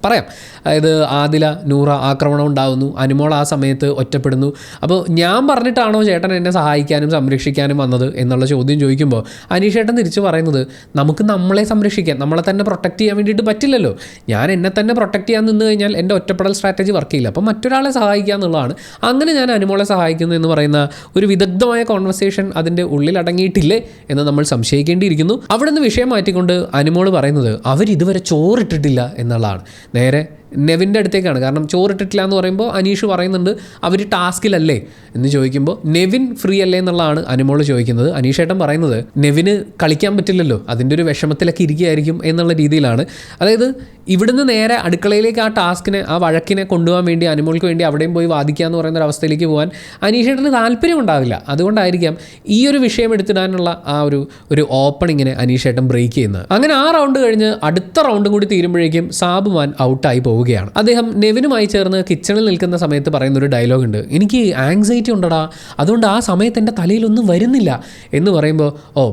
Speaker 1: പറയാം. അതായത് ആദില നൂറ ആക്രമണം ഉണ്ടാകുന്നു, അനുമോൾ ആ സമയത്ത് ഒറ്റപ്പെടുന്നു. അപ്പോൾ ഞാൻ പറഞ്ഞിട്ടാണോ ചേട്ടൻ എന്നെ സഹായിക്കാനും സംരക്ഷിക്കാനും വന്നത് എന്നുള്ള ചോദ്യം ചോദിക്കുമ്പോൾ അനീഷേട്ടൻ തിരിച്ചു പറയുന്നത് നമുക്ക് നമ്മളെ സംരക്ഷിക്കാൻ, നമ്മളെ തന്നെ പ്രൊട്ടക്റ്റ് ചെയ്യാൻ വേണ്ടിയിട്ട് പറ്റില്ലല്ലോ. ഞാൻ എന്നെ തന്നെ പ്രൊട്ടക്റ്റ് ചെയ്യാൻ നിന്ന് കഴിഞ്ഞാൽ എൻ്റെ ഒറ്റപ്പെടൽ സ്ട്രാറ്റജി വർക്ക് ചെയ്യില്ല. അപ്പോൾ മറ്റൊരാളെ സഹായിക്കുക എന്നുള്ളതാണ്. അങ്ങനെ ഞാൻ അനുമോളെ സഹായിക്കുന്നു എന്ന് പറയുന്ന ഒരു വിദഗ്ധമായ കോൺവെർസേഷൻ അതിൻ്റെ ഉള്ളിൽ അടങ്ങിയിട്ടില്ലേ എന്ന് നമ്മൾ സംശയിക്കേണ്ടിയിരിക്കുന്നു. അവിടെ നിന്ന് വിഷയം മാറ്റിക്കൊണ്ട് അനുമോൾ പറയുന്നത് അവരിതുവരെ ചോറിട്ടിട്ടില്ല എന്നുള്ളതാണ്. നേരെ നെവിൻ്റെ അടുത്തേക്കാണ്. കാരണം ചോറിട്ടിട്ടില്ല എന്ന് പറയുമ്പോൾ അനീഷ് പറയുന്നുണ്ട് അവർ ടാസ്കിലല്ലേ എന്ന് ചോദിക്കുമ്പോൾ നെവിൻ ഫ്രീ അല്ലേ എന്നുള്ളതാണ് അനുമോൾ ചോദിക്കുന്നത്. അനീഷേട്ടൻ പറയുന്നത് നെവിന് കളിക്കാൻ പറ്റില്ലല്ലോ, അതിൻ്റെ ഒരു വിഷമത്തിലൊക്കെ ഇരിക്കുകയായിരിക്കും എന്നുള്ള രീതിയിലാണ്. അതായത് ഇവിടുന്ന് നേരെ അടുക്കളയിലേക്ക് ആ ടാസ്കിനെ, ആ വഴക്കിനെ കൊണ്ടുപോകാൻ വേണ്ടി അനുമോൾക്ക് വേണ്ടി അവിടെയും പോയി വാദിക്കുക എന്ന് പറയുന്ന ഒരു അവസ്ഥയിലേക്ക് പോകാൻ അനീഷേട്ടന് താല്പര്യം ഉണ്ടാവില്ല. അതുകൊണ്ടായിരിക്കാം ഈ ഒരു വിഷയം എടുത്തിടാനുള്ള ആ ഒരു ഓപ്പണിങ്ങിനെ അനീഷേട്ടൻ ബ്രേക്ക് ചെയ്യുന്നത്. അങ്ങനെ ആ റൗണ്ട് കഴിഞ്ഞ് അടുത്ത റൗണ്ടും കൂടി തീരുമ്പോഴേക്കും സാബുമാൻ ഔട്ടായി പോവുകയാണ്. അദ്ദേഹം നെവിനുമായി ചേർന്ന് കിച്ചണിൽ നിൽക്കുന്ന സമയത്ത് പറയുന്നൊരു ഡയലോഗ് ഉണ്ട്, എനിക്ക് ആങ്സൈറ്റി ഉണ്ടടാ, അതുകൊണ്ട് ആ സമയത്ത് എൻ്റെ തലയിലൊന്നും വരുന്നില്ല എന്ന് പറയുമ്പോൾ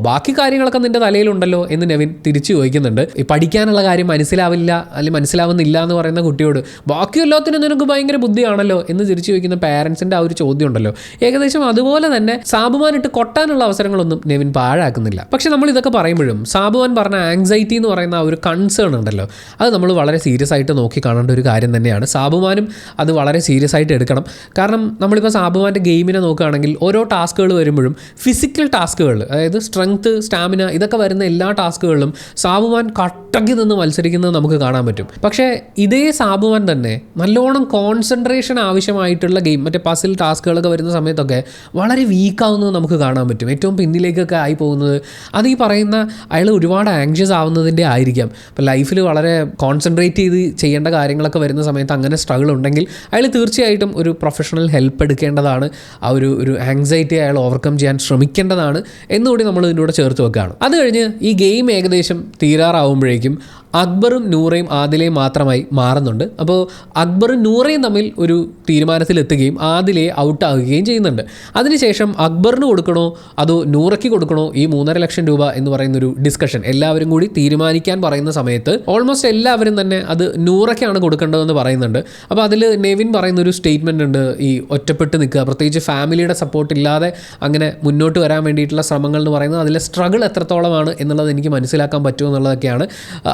Speaker 1: ബാക്കി കാര്യങ്ങളൊക്കെ നിൻ്റെ തലയിലുണ്ടല്ലോ എന്ന് നെവിൻ തിരിച്ചു ചോദിക്കുന്നുണ്ട്. ഈ പഠിക്കാനുള്ള കാര്യം മനസ്സിലാവില്ല അല്ലെങ്കിൽ മനസ്സിലാവുന്നില്ല എന്ന് പറയുന്ന കുട്ടിയോട് ബാക്കി എല്ലാത്തിനും നിനക്ക് ഭയങ്കര ബുദ്ധിയാണല്ലോ എന്ന് തിരിച്ചു ചോദിക്കുന്ന പാരൻസിൻ്റെ ആ ഒരു ചോദ്യം ഉണ്ടല്ലോ, ഏകദേശം അതുപോലെ തന്നെ സാബുമാനിട്ട് കൊട്ടാനുള്ള അവസരങ്ങളൊന്നും നെവിൻ പാഴാക്കുന്നില്ല. പക്ഷെ നമ്മൾ ഇതൊക്കെ പറയുമ്പോഴും സാബുമാൻ പറഞ്ഞ ആങ്സൈറ്റി എന്ന് പറയുന്ന ആ ഒരു കൺസേൺ ഉണ്ടല്ലോ, അത് നമ്മൾ വളരെ സീരിയസ് ആയിട്ട് നോക്കി കാണേണ്ട ഒരു കാര്യം തന്നെയാണ്. സാബുമാനും അത് വളരെ സീരിയസ് ആയിട്ട് എടുക്കണം. കാരണം നമ്മളിപ്പോൾ സാബുമാൻ്റെ ഗെയിമിനെ നോക്കുകയാണെങ്കിൽ ഓരോ ടാസ്കുകൾ വരുമ്പോഴും ഫിസിക്കൽ ടാസ്കുകൾ, അതായത് സ്ട്രെങ്ത്, സ്റ്റാമിന, ഇതൊക്കെ വരുന്ന എല്ലാ ടാസ്കുകളിലും സാബുമാൻ കട്ടക്കി നിന്ന് മത്സരിക്കുന്നത് നമുക്ക് കാണാൻ പറ്റും. പക്ഷേ ഇതേ സാബുമാൻ തന്നെ നല്ലോണം കോൺസെൻട്രേഷൻ ആവശ്യമായിട്ടുള്ള ഗെയിം, മറ്റേ പസിൽ ടാസ്കുകളൊക്കെ വരുന്ന സമയത്തൊക്കെ വളരെ വീക്കാവുന്നത് നമുക്ക് കാണാൻ പറ്റും. ഏറ്റവും പിന്നിലേക്കൊക്കെ ആയി പോകുന്നത് അത് ഈ പറയുന്ന അയാൾ ഒരുപാട് ആങ്ഷ്യസ് ആവുന്നതിൻ്റെ ആയിരിക്കാം. ഇപ്പോൾ ലൈഫിൽ വളരെ കോൺസെൻട്രേറ്റ് ചെയ്ത് ചെയ്യേണ്ട കാര്യങ്ങളൊക്കെ വരുന്ന സമയത്ത് അങ്ങനെ സ്ട്രഗിൾ ഉണ്ടെങ്കിൽ അയാൾ തീർച്ചയായിട്ടും ഒരു പ്രൊഫഷണൽ ഹെൽപ്പ് എടുക്കേണ്ടതാണ്. ആ ഒരു ആങ്സൈറ്റി അയാൾ ഓവർകം ചെയ്യാൻ ശ്രമിക്കേണ്ടതാണ് എന്നുകൂടി നമ്മൾ ഇതിൻ്റെ കൂടെ ചേർത്ത് വെക്കുകയാണ്. അത് കഴിഞ്ഞ് ഈ ഗെയിം ഏകദേശം തീരാറാവുമ്പോഴേക്കും അക്ബറും നൂറയും ആദിലയും മാത്രമായി മാറുന്നുണ്ട്. അപ്പോൾ അക്ബറും നൂറയും തമ്മിൽ ഒരു തീരുമാനത്തിലെത്തുകയും ആദിലയെ ഔട്ടാകുകയും ചെയ്യുന്നുണ്ട്. അതിനുശേഷം അക്ബറിന് കൊടുക്കണോ അതോ നൂറയ്ക്ക് കൊടുക്കണോ ഈ 3.5 ലക്ഷം രൂപ എന്ന് പറയുന്നൊരു ഡിസ്കഷൻ എല്ലാവരും കൂടി തീരുമാനിക്കാൻ പറയുന്ന സമയത്ത് ഓൾമോസ്റ്റ് എല്ലാവരും തന്നെ അത് നൂറയ്ക്കാണ് കൊടുക്കേണ്ടതെന്ന് പറയുന്നുണ്ട്. അപ്പോൾ അതിൽ നെവിൻ പറയുന്നൊരു സ്റ്റേറ്റ്മെൻ്റ് ഉണ്ട്, ഈ ഒറ്റപ്പെട്ട് നിൽക്കുക, പ്രത്യേകിച്ച് ഫാമിലിയുടെ സപ്പോർട്ട് ഇല്ലാതെ അങ്ങനെ മുന്നോട്ട് വരാൻ വേണ്ടിയിട്ടുള്ള ശ്രമങ്ങൾ എന്ന് പറയുന്നത് അതിലെ സ്ട്രഗിൾ എത്രത്തോളമാണ് എന്നുള്ളത് എനിക്ക് മനസ്സിലാക്കാൻ പറ്റുമോ എന്നുള്ളതൊക്കെയാണ്.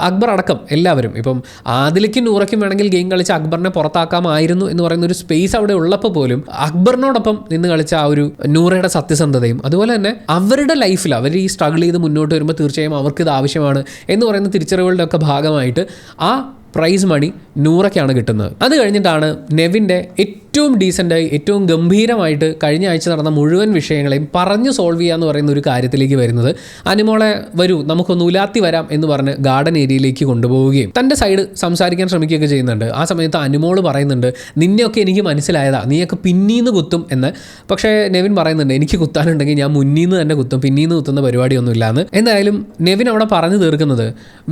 Speaker 1: അക്ബർ അടക്കം എല്ലാവരും ഇപ്പം ആദിലയ്ക്കും നൂറയ്ക്കും വേണമെങ്കിൽ ഗെയിം കളിച്ച് അക്ബറിനെ പുറത്താക്കാമായിരുന്നു എന്ന് പറയുന്ന ഒരു സ്പേസ് അവിടെ ഉള്ളപ്പോൾ പോലും അക്ബറിനോടൊപ്പം നിന്ന് കളിച്ച ആ ഒരു നൂറയുടെ സത്യസന്ധതയും അതുപോലെ തന്നെ അവരുടെ ലൈഫിൽ അവർ ഈ സ്ട്രഗിൾ ചെയ്ത് മുന്നോട്ട് വരുമ്പോൾ തീർച്ചയായും അവർക്കിത് ആവശ്യമാണ് എന്ന് പറയുന്ന തിരിച്ചറിവുകളുടെ ഒക്കെ ഭാഗമായിട്ട് ആ പ്രൈസ് മണി നൂറയ്ക്കാണ് കിട്ടുന്നത്. അത് കഴിഞ്ഞിട്ടാണ് നെവിൻ്റെ ഏറ്റവും ഡീസൻ്റായി ഏറ്റവും ഗംഭീരമായിട്ട് കഴിഞ്ഞ ആഴ്ച നടന്ന മുഴുവൻ വിഷയങ്ങളെയും പറഞ്ഞു സോൾവ് ചെയ്യുക എന്ന് പറയുന്ന ഒരു കാര്യത്തിലേക്ക് വരുന്നത്. അനുമോളെ വരൂ നമുക്കൊന്ന് ഉലാത്തി വരാം എന്ന് പറഞ്ഞ് ഗാർഡൻ ഏരിയയിലേക്ക് കൊണ്ടുപോവുകയും തൻ്റെ സൈഡ് സംസാരിക്കാൻ ശ്രമിക്കുകയൊക്കെ ചെയ്യുന്നുണ്ട്. ആ സമയത്ത് അനുമോൾ പറയുന്നുണ്ട് നിന്നെയൊക്കെ എനിക്ക് മനസ്സിലായതാ, നീയൊക്കെ പിന്നീന്ന് കുത്തും എന്ന്. പക്ഷേ നെവിൻ പറയുന്നുണ്ട് എനിക്ക് കുത്താനുണ്ടെങ്കിൽ ഞാൻ മുന്നീന്ന് തന്നെ കുത്തും, പിന്നീന്ന് കുത്തുന്ന പരിപാടിയൊന്നും ഇല്ലാന്ന്. എന്തായാലും നെവിൻ അവിടെ പറഞ്ഞു തീർക്കുന്നത്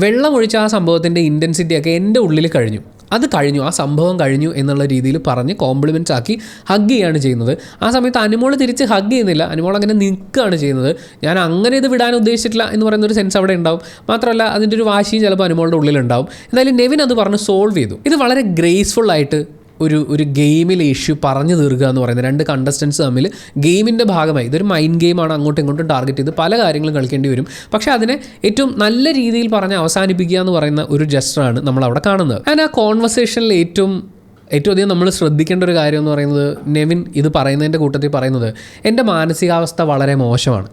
Speaker 1: വെള്ളം ഒഴിച്ച ആ സംഭവത്തിൻ്റെ ഇൻറ്റൻസിറ്റിയൊക്കെ എൻ്റെ ഉള്ളിൽ കഴിഞ്ഞു, അത് കഴിഞ്ഞു, ആ സംഭവം കഴിഞ്ഞു എന്നുള്ള രീതിയിൽ പറഞ്ഞ് കോംപ്ലിമെൻറ്റ്സ് ആക്കി ഹഗ് ചെയ്യുകയാണ് ചെയ്യുന്നത്. ആ സമയത്ത് അനുമോൾ തിരിച്ച് ഹഗ് ചെയ്യുന്നില്ല, അനുമോൾ അങ്ങനെ നിൽക്കുകയാണ് ചെയ്യുന്നത്. ഞാൻ അങ്ങനെ ഇത് വിടാൻ ഉദ്ദേശിച്ചിട്ടില്ല എന്ന് പറയുന്നൊരു സെൻസ് അവിടെ ഉണ്ടാവും. മാത്രമല്ല അതിൻ്റെ ഒരു വാശിയും ചിലപ്പോൾ അനുമോളുടെ ഉള്ളിലുണ്ടാവും. എന്തായാലും നെവിൻ അത് പറഞ്ഞ് സോൾവ് ചെയ്തു. ഇത് വളരെ ഗ്രേസ്ഫുള്ളായിട്ട് ഒരു ഗെയിമിലെ ഇഷ്യൂ പറഞ്ഞു തീർക്കുക എന്ന് പറയുന്നത് രണ്ട് കണ്ടസ്റ്റൻസ് തമ്മിൽ ഗെയിമിൻ്റെ ഭാഗമായി ഇതൊരു മൈൻഡ് ഗെയിമാണ്, അങ്ങോട്ടും ഇങ്ങോട്ടും ടാർഗറ്റ് ചെയ്ത് പല കാര്യങ്ങളും കളിക്കേണ്ടി വരും. പക്ഷേ അതിനെ ഏറ്റവും നല്ല രീതിയിൽ പറഞ്ഞ് അവസാനിപ്പിക്കുക എന്ന് പറയുന്ന ഒരു ജസ്റ്ററാണ് നമ്മളവിടെ കാണുന്നത്. ആൻഡ് ആ കോൺവെർസേഷനിൽ ഏറ്റവും ഏറ്റവും അധികം നമ്മൾ ശ്രദ്ധിക്കേണ്ട ഒരു കാര്യം എന്ന് പറയുന്നത് നെവിൻ ഇത് പറയുന്നതിൻ്റെ കൂട്ടത്തിൽ പറയുന്നത് എൻ്റെ മാനസികാവസ്ഥ വളരെ മോശമാണ്,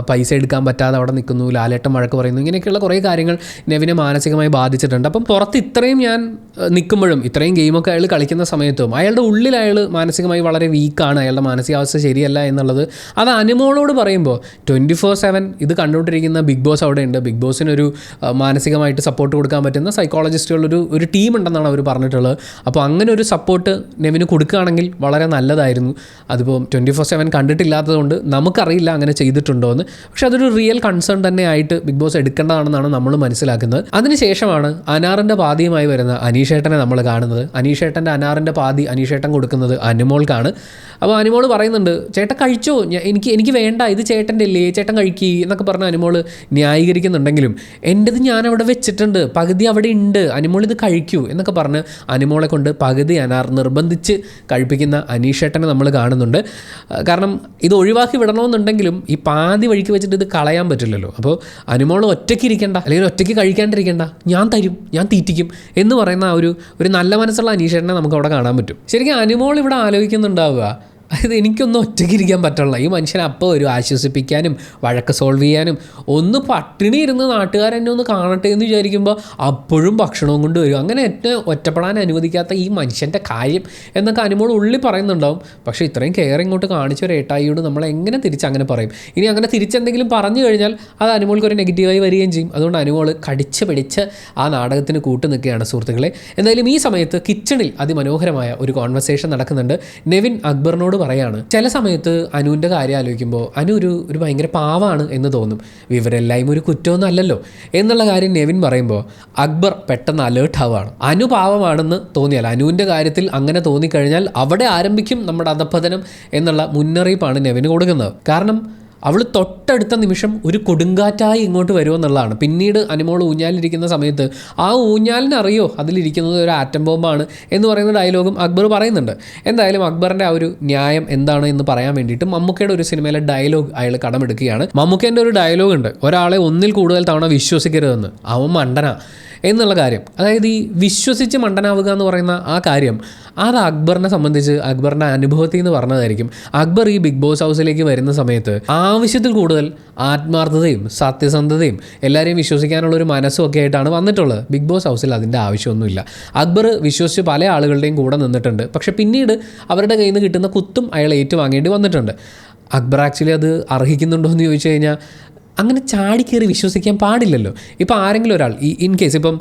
Speaker 1: പൈസ എടുക്കാൻ പറ്റാതെ അവിടെ നിൽക്കുന്നു, ലാലേട്ടൻ വഴക്ക് പറയുന്നു, ഇങ്ങനെയൊക്കെയുള്ള കുറേ കാര്യങ്ങൾ നെവിനെ മാനസികമായി ബാധിച്ചിട്ടുണ്ട്. അപ്പം പുറത്ത് ഇത്രയും ഞാൻ നിൽക്കുമ്പോഴും ഇത്രയും ഗെയിമൊക്കെ അയാൾ കളിക്കുന്ന സമയത്തും അയാളുടെ ഉള്ളിൽ അയാൾ മാനസികമായി വളരെ വീക്കാണ്, അയാളുടെ മാനസികാവസ്ഥ ശരിയല്ല എന്നുള്ളത് അത് അനുമോളോട് പറയുമ്പോൾ 24/7 ഇത് കണ്ടുകൊണ്ടിരിക്കുന്ന ബിഗ് ബോസ് അവിടെ ഉണ്ട്. ബിഗ് ബോസിനൊരു മാനസികമായിട്ട് സപ്പോർട്ട് കൊടുക്കാൻ പറ്റുന്ന സൈക്കോളജിസ്റ്റുകളൊരു ടീം ഉണ്ടെന്നാണ് അവർ പറഞ്ഞിട്ടുള്ളത്. അപ്പോൾ അങ്ങനെ ഒരു സപ്പോർട്ട് നെവിന് കൊടുക്കുകയാണെങ്കിൽ വളരെ നല്ലതായിരുന്നു. അതിപ്പോൾ 24/7 കണ്ടിട്ടില്ലാത്തതുകൊണ്ട് നമുക്കറിയില്ല അങ്ങനെ ചെയ്തിട്ടുണ്ടോ എന്ന്. പക്ഷെ അതൊരു റിയൽ കൺസേൺ തന്നെ ആയിട്ട് ബിഗ് ബോസ് എടുക്കേണ്ടതാണെന്നാണ് നമ്മൾ മനസ്സിലാക്കുന്നത്. അതിനുശേഷമാണ് അനാറിൻ്റെ പാതിയുമായി വരുന്ന അനീഷേട്ടനെ നമ്മൾ കാണുന്നത്. അനീഷേട്ടൻ്റെ അനാറിൻ്റെ പാതി അനീഷേട്ടൻ കൊടുക്കുന്നത് അനുമോൾക്കാണ്. അപ്പോൾ അനുമോൾ പറയുന്നുണ്ട്, ചേട്ടൻ കഴിച്ചോ, എനിക്ക് വേണ്ട, ഇത് ചേട്ടൻ്റെ അല്ലേ, ചേട്ടൻ കഴിക്കുക എന്നൊക്കെ പറഞ്ഞ് അനുമോൾ ന്യായീകരിക്കുന്നുണ്ടെങ്കിലും എൻ്റെത് ഞാനവിടെ വെച്ചിട്ടുണ്ട്, പകുതി അവിടെ ഉണ്ട്, അനുമോൾ ഇത് കഴിക്കൂ എന്നൊക്കെ പറഞ്ഞ് അനുമോളെ കൊണ്ട് പകുതി അനാർ നിർബന്ധിച്ച് കഴിപ്പിക്കുന്ന അനീഷേട്ടനെ നമ്മൾ കാണുന്നുണ്ട്. കാരണം ഇത് ഒഴിവാക്കി വിടണമെന്നുണ്ടെങ്കിലും ഈ പാതി വഴിക്ക് വെച്ചിട്ട് ഇത് കളയാൻ പറ്റില്ലല്ലോ. അപ്പോൾ അനുമോൾ ഒറ്റയ്ക്ക് ഇരിക്കേണ്ട, അല്ലെങ്കിൽ ഒറ്റയ്ക്ക് കഴിക്കാണ്ടിരിക്കേണ്ട, ഞാൻ തരും, ഞാൻ തീറ്റിക്കും എന്ന് പറയുന്ന ഒരു നല്ല മനസ്സുള്ള അനീഷേട്ടനെ നമുക്ക് അവിടെ കാണാൻ പറ്റും. ശരിക്കും അനുമോൾ ഇവിടെ ആലോചിക്കുന്നുണ്ടാവുക, അതായത് എനിക്കൊന്നും ഒറ്റയ്ക്ക് ഇരിക്കാൻ പറ്റുള്ള, ഈ മനുഷ്യനെ അപ്പോൾ ഒരു ആശ്വസിപ്പിക്കാനും വഴക്ക് സോൾവ് ചെയ്യാനും ഒന്ന് പട്ടിണി ഇരുന്ന് നാട്ടുകാരെന്നെ ഒന്ന് കാണട്ടെ എന്ന് വിചാരിക്കുമ്പോൾ അപ്പോഴും ഭക്ഷണവും കൊണ്ട് വരും. അങ്ങനെ ഏറ്റവും ഒറ്റപ്പെടാൻ അനുവദിക്കാത്ത ഈ മനുഷ്യൻ്റെ കാര്യം എന്നൊക്കെ അനുമോൾ ഉള്ളിൽ പറയുന്നുണ്ടാവും. പക്ഷേ ഇത്രയും കെയർ ഇങ്ങോട്ട് കാണിച്ച ഒരു ഏട്ടായിയോട് നമ്മൾ എങ്ങനെ തിരിച്ചങ്ങനെ പറയും? ഇനി അങ്ങനെ തിരിച്ചെന്തെങ്കിലും പറഞ്ഞു കഴിഞ്ഞാൽ അത് അനുമോൾക്ക് ഒരു നെഗറ്റീവായി വരികയും ചെയ്യും. അതുകൊണ്ട് അനുമോൾ കടിച്ച് പിടിച്ച് ആ നാടകത്തിന് കൂട്ടു നിൽക്കുകയാണ് സുഹൃത്തുക്കളെ. എന്തായാലും ഈ സമയത്ത് കിച്ചണിൽ അതിമനോഹരമായ ഒരു കോൺവെർസേഷൻ നടക്കുന്നുണ്ട്. നെവിൻ അക്ബറിനോട് പറയാണ്, ചില സമയത്ത് അനുവിൻ്റെ കാര്യം ആലോചിക്കുമ്പോൾ അനു ഒരു ഭയങ്കര പാവാണ് എന്ന് തോന്നും, വിവരമില്ലായ്മ ഒരു കുറ്റമൊന്നും അല്ലല്ലോ എന്നുള്ള കാര്യം നെവിൻ പറയുമ്പോൾ അക്ബർ പെട്ടെന്ന് അലേർട്ട് ആവുകയാണ്. അനു പാവമാണെന്ന് തോന്നിയാൽ, അനുവിൻ്റെ കാര്യത്തിൽ അങ്ങനെ തോന്നിക്കഴിഞ്ഞാൽ അവിടെ ആരംഭിക്കും നമ്മുടെ അധപ്പതനം എന്നുള്ള മുന്നറിയിപ്പാണ് നെവിന് കൊടുക്കുന്നത്. കാരണം അവൾ തൊട്ടടുത്ത നിമിഷം ഒരു കൊടുങ്കാറ്റായി ഇങ്ങോട്ട് വരുമെന്നുള്ളതാണ്. പിന്നീട് അനുമോൾ ഊഞ്ഞാലിരിക്കുന്ന സമയത്ത് ആ ഊഞ്ഞാലിനറിയോ അതിലിരിക്കുന്നത് ഒരു ആറ്റം ബോംബാണ് എന്ന് പറയുന്ന ഡയലോഗും അക്ബർ പറയുന്നുണ്ട്. എന്തായാലും അക്ബറിൻ്റെ ആ ഒരു ന്യായം എന്താണ് എന്ന് പറയാൻ വേണ്ടിയിട്ട് മമ്മൂക്കയുടെ ഒരു സിനിമയിലെ ഡയലോഗ് അയാൾ കടമെടുക്കുകയാണ്. മമ്മൂക്കേൻ്റെ ഒരു ഡയലോഗ് ഉണ്ട്, ഒരാളെ ഒന്നിൽ കൂടുതൽ തവണ വിശ്വസിക്കരുതെന്ന്, അവൻ മണ്ടനാ എന്നുള്ള കാര്യം. അതായത് ഈ വിശ്വസിച്ച് മണ്ടനാവുക എന്ന് പറയുന്ന ആ കാര്യം അത് അക്ബറിനെ സംബന്ധിച്ച് അക്ബറിൻ്റെ അനുഭവത്തിൽ നിന്ന് പറഞ്ഞതായിരിക്കും. അക്ബർ ഈ ബിഗ് ബോസ് ഹൗസിലേക്ക് വരുന്ന സമയത്ത് ആവശ്യത്തിൽ കൂടുതൽ ആത്മാർത്ഥതയും സത്യസന്ധതയും എല്ലാവരെയും വിശ്വസിക്കാനുള്ളൊരു മനസ്സും ഒക്കെ ആയിട്ടാണ് വന്നിട്ടുള്ളത്. ബിഗ് ബോസ് ഹൗസിൽ അതിൻ്റെ ആവശ്യമൊന്നുമില്ല. അക്ബർ വിശ്വസിച്ച് പല ആളുകളുടെയും കൂടെ നിന്നിട്ടുണ്ട്. പക്ഷേ പിന്നീട് അവരുടെ കയ്യിൽ നിന്ന് കിട്ടുന്ന കുത്തും അയാൾ ഏറ്റുവാങ്ങേണ്ടി വന്നിട്ടുണ്ട്. അക്ബർ ആക്ച്വലി അത് അർഹിക്കുന്നുണ്ടോ എന്ന് ചോദിച്ചു കഴിഞ്ഞാൽ അങ്ങനെ ചാടിക്കയറി വിശ്വസിക്കാൻ പാടില്ലല്ലോ. ഇപ്പോൾ ആരെങ്കിലും ഒരാൾ ഇൻ കേസ് ഇപ്പം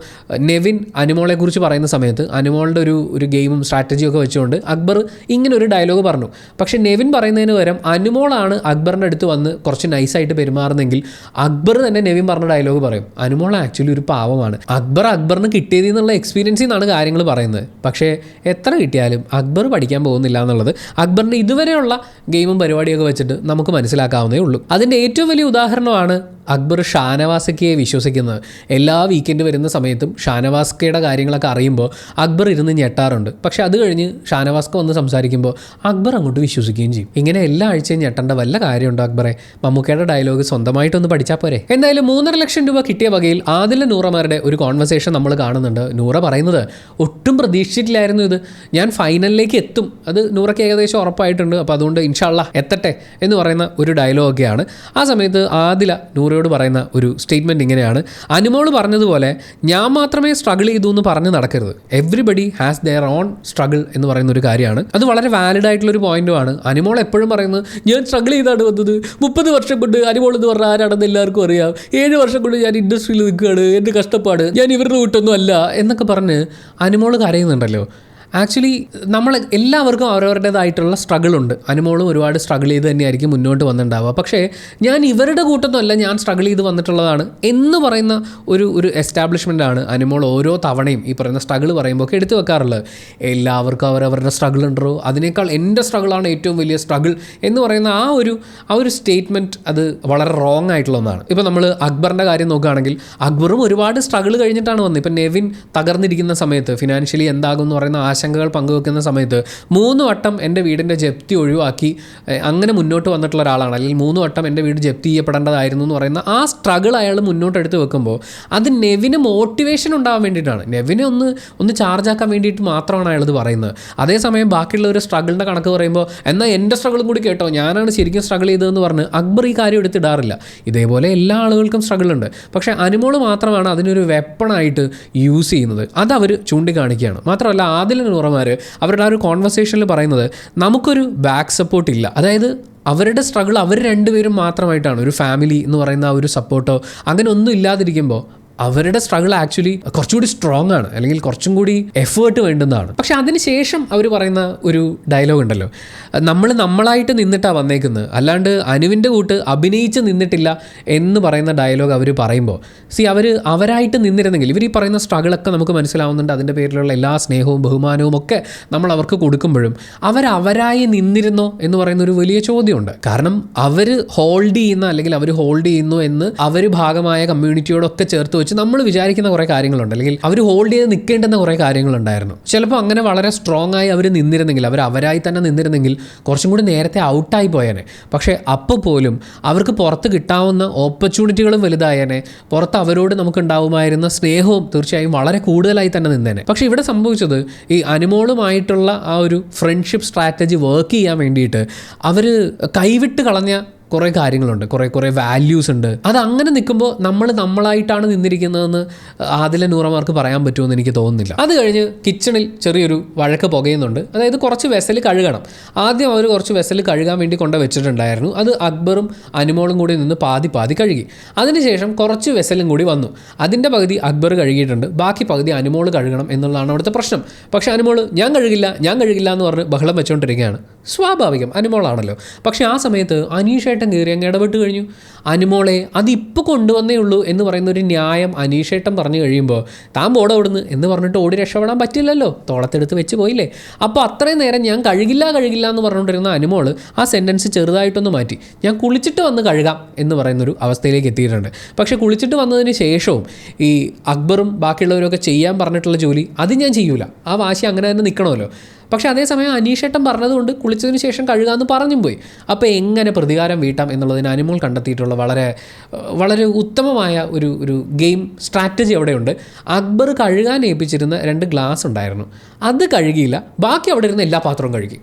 Speaker 1: നെവിൻ അനുമോളെക്കുറിച്ച് പറയുന്ന സമയത്ത് അനുമോളുടെ ഒരു ഗെയിമും സ്ട്രാറ്റജിയും ഒക്കെ വെച്ചുകൊണ്ട് അക്ബർ ഇങ്ങനെ ഒരു ഡയലോഗ് പറഞ്ഞു. പക്ഷേ നെവിൻ പറയുന്നതിന് പകരം അനുമോളാണ് അക്ബറിൻ്റെ അടുത്ത് വന്ന് കുറച്ച് നൈസായിട്ട് പെരുമാറുന്നെങ്കിൽ അക്ബർ തന്നെ നെവിൻ പറഞ്ഞ ഡയലോഗ് പറയും, അനുമോൾ ആക്ച്വലി ഒരു പാവമാണ്, അക്ബറിന് കിട്ടിയതിൽ നിന്നുള്ള എക്സ്പീരിയൻസിൽ നിന്നാണ് കാര്യങ്ങൾ പറയുന്നത്. പക്ഷേ എത്ര കിട്ടിയാലും അക്ബർ പഠിക്കാൻ പോകുന്നില്ല എന്നുള്ളത് അക്ബറിൻ്റെ ഇതുവരെയുള്ള ഗെയിമും പരിപാടിയൊക്കെ വെച്ചിട്ട് നമുക്ക് മനസ്സിലാക്കാവുന്നേ ഉള്ളൂ. അതിൻ്റെ ഏറ്റവും വലിയ ഉദാഹരണമാണ് അക്ബർ ഷാനവാസ്കയെ വിശ്വസിക്കുന്നത്. എല്ലാ വീക്കെൻഡ് വരുന്ന സമയത്തും ഷാനവാസ്കയുടെ കാര്യങ്ങളൊക്കെ അറിയുമ്പോൾ അക്ബർ ഇരുന്ന് ഞെട്ടാറുണ്ട്. പക്ഷേ അത് കഴിഞ്ഞ് ഷാനവാസ്ക വന്ന് സംസാരിക്കുമ്പോൾ അക്ബർ അങ്ങോട്ട് വിശ്വസിക്കുകയും ചെയ്യും. ഇങ്ങനെ എല്ലാ ആഴ്ചയും ഞെട്ടേണ്ട വല്ല കാര്യമുണ്ടോ അക്ബറെ? മമ്മൂക്കയുടെ ഡയലോഗ് സ്വന്തമായിട്ടൊന്ന് പഠിച്ചാൽ പോരെ. എന്തായാലും 3.5 ലക്ഷം രൂപ കിട്ടിയ വകയിൽ ആദില നൂറമാരുടെ ഒരു കോൺവെർസേഷൻ നമ്മൾ കാണുന്നുണ്ട്. നൂറ പറയുന്നത് ഒട്ടും പ്രതീക്ഷിച്ചിട്ടില്ലായിരുന്നു ഇത്, ഞാൻ ഫൈനലിലേക്ക് എത്തും, അത് നൂറയ്ക്ക് ഏകദേശം ഉറപ്പായിട്ടുണ്ട്, അപ്പോൾ അതുകൊണ്ട് ഇൻഷാ അല്ലാ എത്തട്ടെ എന്ന് പറയുന്ന ഒരു ഡയലോഗൊക്കെയാണ്. ആ സമയത്ത് ആദില നൂറയോട് പറയുന്ന ഒരു സ്റ്റേറ്റ്മെൻറ്റ് ഇങ്ങനെയാണ്, അനുമോൾ പറഞ്ഞതുപോലെ ഞാൻ മാത്രമേ സ്ട്രഗിൾ ചെയ്തു എന്ന് പറഞ്ഞ് നടക്കരുത്, everybody has their own struggle എന്ന് പറയുന്ന ഒരു കാര്യമാണ്. അത് വളരെ വാലിഡ് ആയിട്ടുള്ളൊരു പോയിന്റുമാണ്. അനുമോൾ എപ്പോഴും പറയുന്നത് ഞാൻ സ്ട്രഗിൾ ചെയ്താണ് വന്നത്, 30 വർഷം കൊണ്ട് അനുമോൾ എന്ന് പറഞ്ഞാൽ ആരാണെന്ന് എല്ലാവർക്കും അറിയാം, 7 വർഷം കൊണ്ട് ഞാൻ ഇൻഡസ്ട്രിയിൽ നിൽക്കുകയാണ്, എൻ്റെ കഷ്ടപ്പാട്, ഞാൻ ഇവരുടെ കൂട്ടൊന്നും അല്ല എന്നൊക്കെ പറഞ്ഞ് അനുമോൾ കരയുന്നുണ്ടല്ലോ. ആക്ച്വലി നമ്മൾ എല്ലാവർക്കും അവരവരുടേതായിട്ടുള്ള സ്ട്രഗിളുണ്ട്. അനുമോളും ഒരുപാട് സ്ട്രഗിൾ ചെയ്ത് തന്നെയായിരിക്കും മുന്നോട്ട് വന്നിട്ടുണ്ടാവുക. പക്ഷേ ഞാൻ ഇവരുടെ കൂട്ടൊന്നുമല്ല, ഞാൻ സ്ട്രഗിൾ ചെയ്ത് വന്നിട്ടുള്ളതാണ് എന്ന് പറയുന്ന ഒരു എസ്റ്റാബ്ലിഷ്മെൻ്റാണ് അനുമോൾ ഓരോ തവണയും ഈ പറയുന്ന സ്ട്രഗിൾ പറയുമ്പോൾ ഒക്കെ എടുത്തു വെക്കാറുള്ളത്. എല്ലാവർക്കും അവരവരുടെ സ്ട്രഗിൾ ഉണ്ടോ, അതിനേക്കാൾ എൻ്റെ സ്ട്രഗിളാണ് ഏറ്റവും വലിയ സ്ട്രഗിൾ എന്ന് പറയുന്ന ആ ഒരു സ്റ്റേറ്റ്മെൻറ്റ് അത് വളരെ റോങ് ആയിട്ടുള്ള ഒന്നാണ്. ഇപ്പോൾ നമ്മൾ അക്ബറിൻ്റെ കാര്യം നോക്കുകയാണെങ്കിൽ അക്ബറും ഒരുപാട് സ്ട്രഗിൾ കഴിഞ്ഞിട്ടാണ് വന്നത്. ഇപ്പം നെവിൻ തകർന്നിരിക്കുന്ന സമയത്ത് ഫിനാൻഷ്യലി എന്താകും എന്ന് പറയുന്ന ആശങ്ക ആശങ്കകൾ പങ്കുവെക്കുന്ന സമയത്ത് 3 വട്ടം എൻ്റെ വീടിൻ്റെ ജപ്തി ഒഴിവാക്കി അങ്ങനെ മുന്നോട്ട് വന്നിട്ടുള്ള ഒരാളാണ്, അല്ലെങ്കിൽ 3 വട്ടം എൻ്റെ വീട് ജപ്തി ചെയ്യപ്പെടേണ്ടതായിരുന്നു എന്ന് പറയുന്ന ആ സ്ട്രഗിൾ അയാൾ മുന്നോട്ടെടുത്ത് വെക്കുമ്പോൾ അത് നെവിന് മോട്ടിവേഷൻ ഉണ്ടാകാൻ വേണ്ടിയിട്ടാണ്, നെവിനെ ഒന്ന് ചാർജ് ആക്കാൻ വേണ്ടിയിട്ട് മാത്രമാണ് അയാളത് പറയുന്നത്. അതേസമയം ബാക്കിയുള്ള ഒരു സ്ട്രഗിളിൻ്റെ കണക്ക് പറയുമ്പോൾ എന്നാൽ എൻ്റെ സ്ട്രഗിളും കൂടി കേട്ടോ, ഞാനാണ് ശരിക്കും സ്ട്രഗിൾ ചെയ്തതെന്ന് പറഞ്ഞ് അക്ബർ ഈ കാര്യം എടുത്തിടാറില്ല. ഇതേപോലെ എല്ലാ ആളുകൾക്കും സ്ട്രഗിൾ ഉണ്ട്, പക്ഷേ അനുമോൾ മാത്രമാണ് അതിനൊരു വെപ്പണായിട്ട് യൂസ് ചെയ്യുന്നത്. അതവർ ചൂണ്ടിക്കാണിക്കുകയാണ്. മാത്രമല്ല ആദിൽ നൂറമാർ അവരുടെ ആ ഒരു കോൺവെർസേഷനിൽ പറയുന്നത് നമുക്കൊരു ബാക്ക് സപ്പോർട്ട് ഇല്ല, അതായത് അവരുടെ സ്ട്രഗിൾ അവർ രണ്ടുപേരും മാത്രമായിട്ടാണ്, ഒരു ഫാമിലി എന്ന് പറയുന്ന ആ ഒരു സപ്പോർട്ടോ അങ്ങനെ ഒന്നും ഇല്ലാതിരിക്കുമ്പോൾ അവരുടെ സ്ട്രഗിൾ ആക്ച്വലി കുറച്ചുകൂടി സ്ട്രോങ് ആണ്, അല്ലെങ്കിൽ കുറച്ചും കൂടി എഫേർട്ട് വേണ്ടുന്നതാണ്. പക്ഷെ അതിനുശേഷം അവർ പറയുന്ന ഒരു ഡയലോഗ് ഉണ്ടല്ലോ, നമ്മളായിട്ട് നിന്നിട്ടാണ് വന്നേക്കുന്നത്, അല്ലാണ്ട് അനുവിൻ്റെ കൂട്ട് അഭിനയിച്ച് നിന്നിട്ടില്ല എന്ന് പറയുന്ന ഡയലോഗ് അവർ പറയുമ്പോൾ അവരായിട്ട് നിന്നിരുന്നെങ്കിൽ, ഇവർ ഈ പറയുന്ന സ്ട്രഗിളൊക്കെ നമുക്ക് മനസ്സിലാവുന്നുണ്ട്, അതിൻ്റെ പേരിലുള്ള എല്ലാ സ്നേഹവും ബഹുമാനവും ഒക്കെ നമ്മൾ അവർക്ക് കൊടുക്കുമ്പോഴും അവരായി നിന്നിരുന്നോ എന്ന് പറയുന്ന ഒരു വലിയ ചോദ്യമുണ്ട്. കാരണം അവർ ഹോൾഡ് ചെയ്യുന്നു എന്ന് അവർ ഭാഗമായ കമ്മ്യൂണിറ്റിയോടൊക്കെ ചേർത്ത് വെച്ച് നമ്മൾ വിചാരിക്കുന്ന കുറേ കാര്യങ്ങളുണ്ട്, അല്ലെങ്കിൽ അവർ ഹോൾഡ് ചെയ്ത് നിൽക്കേണ്ടുന്ന കുറേ കാര്യങ്ങളുണ്ടായിരുന്നു. ചിലപ്പോൾ അങ്ങനെ വളരെ സ്ട്രോങ് ആയി അവർ നിന്നിരുന്നെങ്കിൽ, അവരായി തന്നെ നിന്നിരുന്നെങ്കിൽ കുറച്ചും കൂടി നേരത്തെ ഔട്ടായി പോയേനെ. പക്ഷേ അപ്പോൾ പോലും അവർക്ക് പുറത്ത് കിട്ടാവുന്ന ഓപ്പർച്യൂണിറ്റികളും വലുതായേനെ, പുറത്ത് അവരോട് നമുക്കുണ്ടാവുമായിരുന്ന സ്നേഹവും തീർച്ചയായും വളരെ കൂടുതലായി തന്നെ നിന്നേനെ. പക്ഷേ ഇവിടെ സംഭവിച്ചത് ഈ അനുമോളുമായിട്ടുള്ള ആ ഒരു ഫ്രണ്ട്ഷിപ്പ് സ്ട്രാറ്റജി വർക്ക് ചെയ്യാൻ വേണ്ടിയിട്ട് അവർ കൈവിട്ട് കളഞ്ഞ കുറേ കാര്യങ്ങളുണ്ട്, കുറേ വാല്യൂസ് ഉണ്ട്. അതങ്ങനെ നിൽക്കുമ്പോൾ നമ്മളായിട്ടാണ് നിന്നിരിക്കുന്നതെന്ന് ആദില നൂറമാർക്ക് പറയാൻ പറ്റുമെന്ന് എനിക്ക് തോന്നുന്നില്ല. അത് കഴിഞ്ഞ് കിച്ചണിൽ ചെറിയൊരു വഴക്ക് പുകയുന്നുണ്ട്. അതായത് കുറച്ച് വെസൽ കഴുകണം. ആദ്യം അവർ കുറച്ച് വെസൽ കഴുകാൻ വേണ്ടി കൊണ്ട് വെച്ചിട്ടുണ്ടായിരുന്നു. അത് അക്ബറും അനുമോളും കൂടി നിന്ന് പാതി കഴുകി. അതിനുശേഷം കുറച്ച് വെസലും കൂടി വന്നു. അതിൻ്റെ പകുതി അക്ബർ കഴുകിയിട്ടുണ്ട്, ബാക്കി പകുതി അനുമോൾ കഴുകണം എന്നുള്ളതാണ് അവിടുത്തെ പ്രശ്നം. പക്ഷേ അനുമോൾ ഞാൻ കഴുകില്ല എന്ന് പറഞ്ഞ് ബഹളം വെച്ചുകൊണ്ടിരിക്കുകയാണ്. സ്വാഭാവികം, അനുമോളാണല്ലോ. പക്ഷേ ആ സമയത്ത് അനീഷേട്ടൻ കയറി അങ്ങ് ഇടപെട്ട് കഴിഞ്ഞു. അനുമോളെ അതിപ്പോൾ കൊണ്ടുവന്നേ ഉള്ളൂ എന്ന് പറയുന്ന ഒരു ന്യായം അനീഷേട്ടൻ പറഞ്ഞു കഴിയുമ്പോൾ താൻ ഓടുന്നു എന്ന് പറഞ്ഞിട്ട് ഓടി രക്ഷപ്പെടാൻ പറ്റില്ലല്ലോ, തോളത്തെടുത്ത് വെച്ച് പോയില്ലേ. അപ്പോൾ അത്രയും നേരം ഞാൻ കഴുകില്ല എന്ന് പറഞ്ഞുകൊണ്ടിരുന്ന അനുമോൾ ആ സെൻറ്റൻസ് ചെറുതായിട്ടൊന്ന് മാറ്റി, ഞാൻ കുളിച്ചിട്ട് വന്ന് കഴുകാം എന്ന് പറയുന്നൊരു അവസ്ഥയിലേക്ക് എത്തിയിട്ടുണ്ട്. പക്ഷേ കുളിച്ചിട്ട് വന്നതിന് ശേഷവും ഈ അക്ബറും ബാക്കിയുള്ളവരൊക്കെ ചെയ്യാൻ പറഞ്ഞിട്ടുള്ള ജോലി അത് ഞാൻ ചെയ്യൂല, ആ വാശി അങ്ങനെ തന്നെ നിൽക്കണമല്ലോ. പക്ഷേ അതേസമയം അനീഷേട്ടൻ പറഞ്ഞതുകൊണ്ട് കുളിച്ചതിന് ശേഷം കഴുകാമെന്ന് പറഞ്ഞും പോയി. അപ്പോൾ എങ്ങനെ പ്രതികാരം വീട്ടാം എന്നുള്ളതിന് അനുമോൾ കണ്ടെത്തിയിട്ടുള്ള വളരെ ഉത്തമമായ ഒരു ഗെയിം സ്ട്രാറ്റജി അവിടെയുണ്ട്. അക്ബർ കഴുകാൻ ഏൽപ്പിച്ചിരുന്ന 2 ഗ്ലാസ് ഉണ്ടായിരുന്നു, അത് കഴുകിയില്ല, ബാക്കി അവിടെ ഇരുന്ന എല്ലാ പാത്രവും കഴുകി.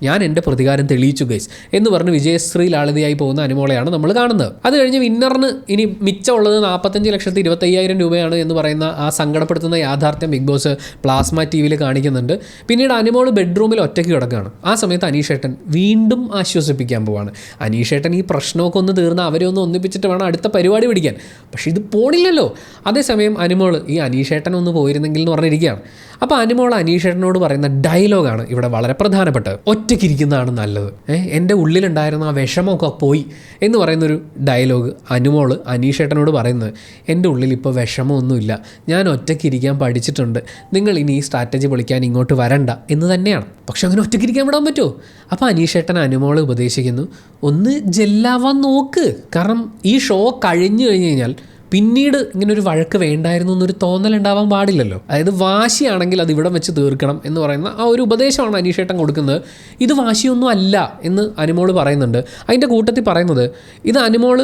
Speaker 1: ഞാൻ എൻ്റെ പ്രതികാരം തെളിയിച്ചു ഗൈസ് എന്ന് പറഞ്ഞ് വിജയശ്രീ ലാളിതയായി പോകുന്ന അനുമോളെയാണ് നമ്മൾ കാണുന്നത്. അത് കഴിഞ്ഞ് വിന്നറിന് ഇനി മിച്ചമുള്ളത് 45,25,000 രൂപയാണ് എന്ന് പറയുന്ന ആ സങ്കടപ്പെടുത്തുന്ന യാഥാർത്ഥ്യം ബിഗ് ബോസ് പ്ലാസ്മ TV കാണിക്കുന്നുണ്ട്. പിന്നീട് അനുമോൾ ബെഡ്റൂമിൽ ഒറ്റയ്ക്ക് കിടക്കുകയാണ്. ആ സമയത്ത് അനീഷേട്ടൻ വീണ്ടും ആശ്വസിപ്പിക്കാൻ പോവാണ്. അനീഷേട്ടൻ ഈ പ്രശ്നമൊക്കെ ഒന്ന് തീർന്ന് അവരെ ഒന്ന് ഒന്നിപ്പിച്ചിട്ട് വേണം അടുത്ത പരിപാടി പിടിക്കാൻ. പക്ഷേ ഇത് പോണില്ലല്ലോ. അതേസമയം അനുമോൾ ഈ അനീഷേട്ടൻ ഒന്ന് പോയിരുന്നെങ്കിൽ എന്ന് പറഞ്ഞിരിക്കുകയാണ്. അപ്പോൾ അനുമോൾ അനീഷേട്ടനോട് പറയുന്ന ഡയലോഗാണ് ഇവിടെ വളരെ പ്രധാനപ്പെട്ടത്. ഒറ്റയ്ക്കിരിക്കുന്നതാണ് നല്ലത്, എൻ്റെ ഉള്ളിലുണ്ടായിരുന്ന ആ വിഷമമൊക്കെ പോയി എന്ന് പറയുന്നൊരു ഡയലോഗ് അനുമോൾ അനീഷേട്ടനോട് പറയുന്നത്. എൻ്റെ ഉള്ളിൽ ഇപ്പോൾ വിഷമമൊന്നുമില്ല, ഞാൻ ഒറ്റയ്ക്കിരിക്കാൻ പഠിച്ചിട്ടുണ്ട്, നിങ്ങൾ ഇനി ഈ സ്ട്രാറ്റജി പൊളിക്കാൻ ഇങ്ങോട്ട് വരണ്ട എന്ന് തന്നെയാണ്. പക്ഷെ അങ്ങനെ ഒറ്റയ്ക്കിരിക്കാൻ വിടാൻ പറ്റുമോ? അപ്പോൾ അനീഷേട്ടൻ അനുമോൾ ഉപദേശിക്കുന്നു, ഒന്ന് ജെല്ലാവാൻ നോക്ക്. കാരണം ഈ ഷോ കഴിഞ്ഞു കഴിഞ്ഞാൽ പിന്നീട് ഇങ്ങനൊരു വഴക്ക് വേണ്ടായിരുന്നു എന്നൊരു തോന്നലുണ്ടാവാൻ പാടില്ലല്ലോ. അതായത് വാശിയാണെങ്കിൽ അത് ഇവിടെ വെച്ച് തീർക്കണം എന്ന് പറയുന്ന ആ ഒരു ഉപദേശമാണ് അനീഷേട്ടൻ കൊടുക്കുന്നത്. ഇത് വാശിയൊന്നും അല്ല എന്ന് അനുമോൾ പറയുന്നുണ്ട്. അതിൻ്റെ കൂട്ടത്തിൽ പറയുന്നത് ഇത് അനുമോൾ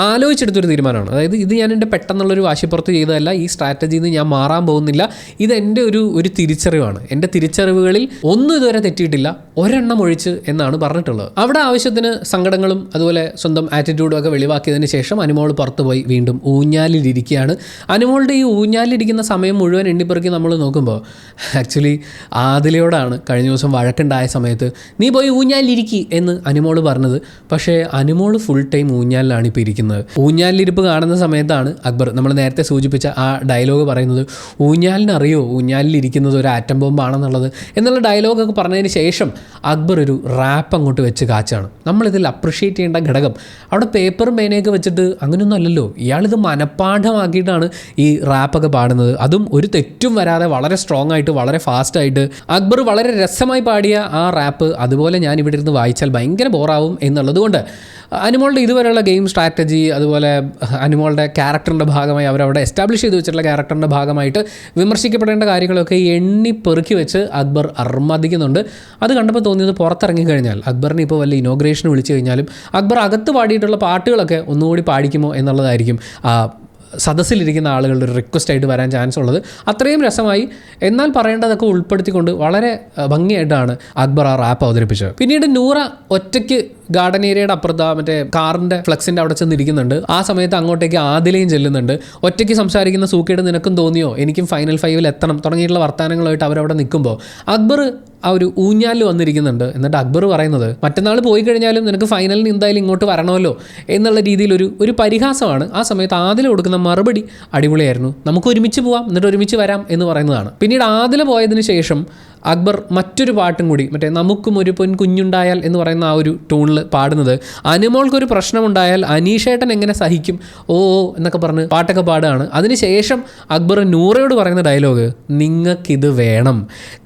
Speaker 1: ആലോചിച്ചെടുത്തൊരു തീരുമാനമാണ്. അതായത് ഇത് ഞാൻ എൻ്റെ പെട്ടെന്നുള്ളൊരു വാശിപ്പുറത്ത് ചെയ്തതല്ല, ഈ സ്ട്രാറ്റജിയിൽ നിന്ന് ഞാൻ മാറാൻ പോകുന്നില്ല, ഇത് എൻ്റെ ഒരു തിരിച്ചറിവാണ്, എൻ്റെ തിരിച്ചറിവുകളിൽ ഒന്നും ഇതുവരെ തെറ്റിയിട്ടില്ല, ഒരെണ്ണം ഒഴിച്ച് എന്നാണ് പറഞ്ഞിട്ടുള്ളത്. അവിടെ ആവശ്യത്തിന് സങ്കടങ്ങളും അതുപോലെ സ്വന്തം ആറ്റിറ്റ്യൂഡും ഒക്കെ വെളിവാക്കിയതിന് ശേഷം അനുമോൾ പുറത്ത് പോയി വീണ്ടും ഊഞ്ഞാലിലിരിക്കുകയാണ്. അനുമോളുടെ ഈ ഊഞ്ഞാലിരിക്കുന്ന സമയം മുഴുവൻ എണ്ണിപ്പെറുക്കി നമ്മൾ നോക്കുമ്പോൾ ആക്ച്വലി ആദിലയോടാണ് കഴിഞ്ഞ ദിവസം വഴക്കുണ്ടായ സമയത്ത് നീ പോയി ഊഞ്ഞാലിരിക്കി എന്ന് അനുമോൾ പറഞ്ഞത്. പക്ഷേ അനുമോൾ ഫുൾ ടൈം ഊഞ്ഞാലിലാണ് ഇപ്പോൾ ഇരിക്കുന്നത്. ഊഞ്ഞാലിരിപ്പ് കാണുന്ന സമയത്താണ് അക്ബർ നമ്മൾ നേരത്തെ സൂചിപ്പിച്ച ആ ഡയലോഗ് പറയുന്നത്, ഊഞ്ഞാലിനറിയോ ഊഞ്ഞാലിലിരിക്കുന്നത് ഒരു ആറ്റം ബോംബാണെന്നുള്ളത് എന്നുള്ള ഡയലോഗൊക്കെ പറഞ്ഞതിന് ശേഷം അക്ബർ ഒരു റാപ്പ് അങ്ങോട്ട് വെച്ച് കാച്ചാണ്. നമ്മളിതിൽ അപ്രിഷ്യേറ്റ് ചെയ്യേണ്ട ഘടകം അവിടെ പേപ്പറും പേനയൊക്കെ വെച്ചിട്ട് അങ്ങനെയൊന്നും അല്ലല്ലോ, ഇയാളിത് മനഃപ്പാഠമാക്കിയിട്ടാണ് ഈ റാപ്പൊക്കെ പാടുന്നത്. അതും ഒരു തെറ്റും വരാതെ വളരെ സ്ട്രോങ് ആയിട്ട് വളരെ ഫാസ്റ്റായിട്ട് അക്ബർ വളരെ രസമായി പാടിയ ആ റാപ്പ് അതുപോലെ ഞാൻ ഇവിടെ ഇരുന്ന് വായിച്ചാൽ ഭയങ്കര ബോറാവും എന്നുള്ളത് കൊണ്ട് അനുമോളുടെ ഇതുവരെയുള്ള ഗെയിം സ്ട്രാറ്റജി സ്ട്രാറ്റജി, അതുപോലെ അനുമോളുടെ ക്യാരക്ടറിൻ്റെ ഭാഗമായി അവരവിടെ എസ്റ്റാബ്ലിഷ് ചെയ്ത് വെച്ചിട്ടുള്ള ക്യാരക്ടറിൻ്റെ ഭാഗമായിട്ട് വിമർശിക്കപ്പെടേണ്ട കാര്യങ്ങളൊക്കെ എണ്ണി പെറുക്കി വെച്ച് അക്ബർ അർമ്മതിക്കുന്നുണ്ട്. അത് കണ്ടപ്പോൾ തോന്നിയത് പുറത്തിറങ്ങി കഴിഞ്ഞാൽ അക്ബറിനെ ഇപ്പോൾ വല്ല ഇനോഗ്രേഷൻ വിളിച്ചു കഴിഞ്ഞാലും അക്ബർ അകത്ത് പാടിയിട്ടുള്ള പാട്ടുകളൊക്കെ ഒന്നുകൂടി പാടിക്കുമോ എന്നുള്ളതായിരിക്കും സദസ്സിലിരിക്കുന്ന ആളുകളുടെ ഒരു റിക്വസ്റ്റായിട്ട് വരാൻ ചാൻസ് ഉള്ളത്. അത്രയും രസമായി, എന്നാൽ പറയേണ്ടതൊക്കെ ഉൾപ്പെടുത്തിക്കൊണ്ട് വളരെ ഭംഗിയായിട്ടാണ് അക്ബർ ആ റാപ്പ് അവതരിപ്പിച്ചത്. പിന്നീട് നൂറ ഒറ്റയ്ക്ക് ഗാർഡൻ ഏരിയയുടെ അപ്പുറത്ത് മറ്റേ കാറിൻ്റെ ഫ്ലക്സിൻ്റെ അവിടെ ചെന്നിരിക്കുന്നുണ്ട്. ആ സമയത്ത് അങ്ങോട്ടേക്ക് ആദിലയും ചെല്ലുന്നുണ്ട്. ഒറ്റയ്ക്ക് സംസാരിക്കുന്ന സൂക്കേട് നിനക്കും തോന്നിയോ, എനിക്കും ഫൈനൽ 5 എത്തണം തുടങ്ങിയിട്ടുള്ള വർത്തമാനങ്ങളായിട്ട് അവരവിടെ നിൽക്കുമ്പോൾ അക്ബർ ആ ഒരു ഊഞ്ഞാലിൽ വന്നിരിക്കുന്നുണ്ട്. എന്നിട്ട് അക്ബർ പറയുന്നത് മറ്റന്നാൾ പോയി കഴിഞ്ഞാലും നിനക്ക് ഫൈനലിന് എന്തായാലും ഇങ്ങോട്ട് വരണമല്ലോ എന്നുള്ള രീതിയിൽ ഒരു പരിഹാസമാണ്. ആ സമയത്ത് ആദില കൊടുക്കുന്ന മറുപടി അടിപൊളിയായിരുന്നു. നമുക്ക് ഒരുമിച്ച് പോവാം, എന്നിട്ട് ഒരുമിച്ച് വരാം എന്ന് പറയുന്നതാണ്. പിന്നീട് ആദില പോയതിന് ശേഷം അക്ബർ മറ്റൊരു പാട്ടും കൂടി, മറ്റേ നമുക്കും ഒരു കുഞ്ഞുണ്ടായാൽ എന്ന് പറയുന്ന ആ ഒരു ടൂണിൽ പാടുന്നത്, അനുമോൾക്കൊരു പ്രശ്നമുണ്ടായാൽ അനീഷേട്ടൻ എങ്ങനെ സഹിക്കും ഓ എന്നൊക്കെ പറഞ്ഞ് പാട്ടൊക്കെ പാടുകയാണ്. അതിനുശേഷം അക്ബർ നൂറയോട് പറയുന്ന ഡയലോഗ്, നിങ്ങൾക്കിത് വേണം.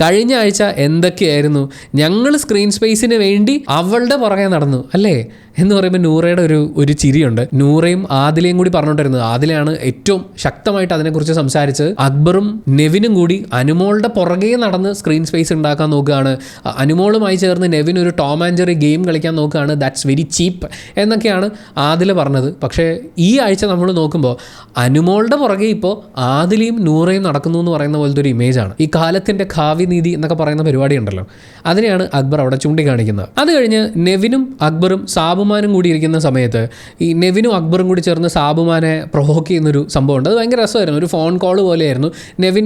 Speaker 1: കഴിഞ്ഞ ആഴ്ച എന്തൊക്കെയായിരുന്നു, ഞങ്ങൾ സ്ക്രീൻ സ്പേസിന് വേണ്ടി അവളുടെ പുറകെ നടന്നു അല്ലേ എന്ന് പറയുമ്പോൾ നൂറയുടെ ഒരു ചിരിയുണ്ട്. നൂറയും ആദിലയും കൂടി പറഞ്ഞുകൊണ്ടിരുന്നത്, ആദിലയാണ് ഏറ്റവും ശക്തമായിട്ട് അതിനെക്കുറിച്ച് സംസാരിച്ചത്. അക്ബറും നെവിനും കൂടി അനുമോളുടെ പുറകെ നടന്ന് സ്ക്രീൻ സ്പേസ് ഉണ്ടാക്കാൻ നോക്കുകയാണ്. അനുമോളുമായി ചേർന്ന് നെവിൻ ഒരു ടോം ആൻഡ് ജെറി ഗെയിം കളിക്കാൻ നോക്കുകയാണ്. ദാറ്റ്സ് വെരി ചീപ്പ് എന്നൊക്കെയാണ് ആദില പറഞ്ഞത്. പക്ഷേ ഈ ആഴ്ച നമ്മൾ നോക്കുമ്പോൾ അനുമോളുടെ പുറകെ ഇപ്പോൾ ആദിലയും നൂറയും നടക്കുന്നു എന്ന് പറയുന്ന പോലത്തെ ഒരു ഇമേജാണ്. ഈ കാലത്തിൻ്റെ കാവ്യനീതി എന്നൊക്കെ പറയുന്ന പരിപാടി ഉണ്ടല്ലോ, അതിനെയാണ് അക്ബർ അവിടെ ചൂണ്ടിക്കാണിക്കുന്നത്. അത് കഴിഞ്ഞ് നെവിനും അക്ബറും സാബുമാനും കൂടി ഇരിക്കുന്ന സമയത്ത് ഈ നെവിനും അക്ബറും കൂടി ചേർന്ന് സാബുമാനെ പ്രൊവോക്ക് ചെയ്യുന്നൊരു സംഭവമുണ്ട്. അത് ഭയങ്കര രസമായിരുന്നു. ഒരു ഫോൺ കോൾ പോലെയായിരുന്നു. നെവിൻ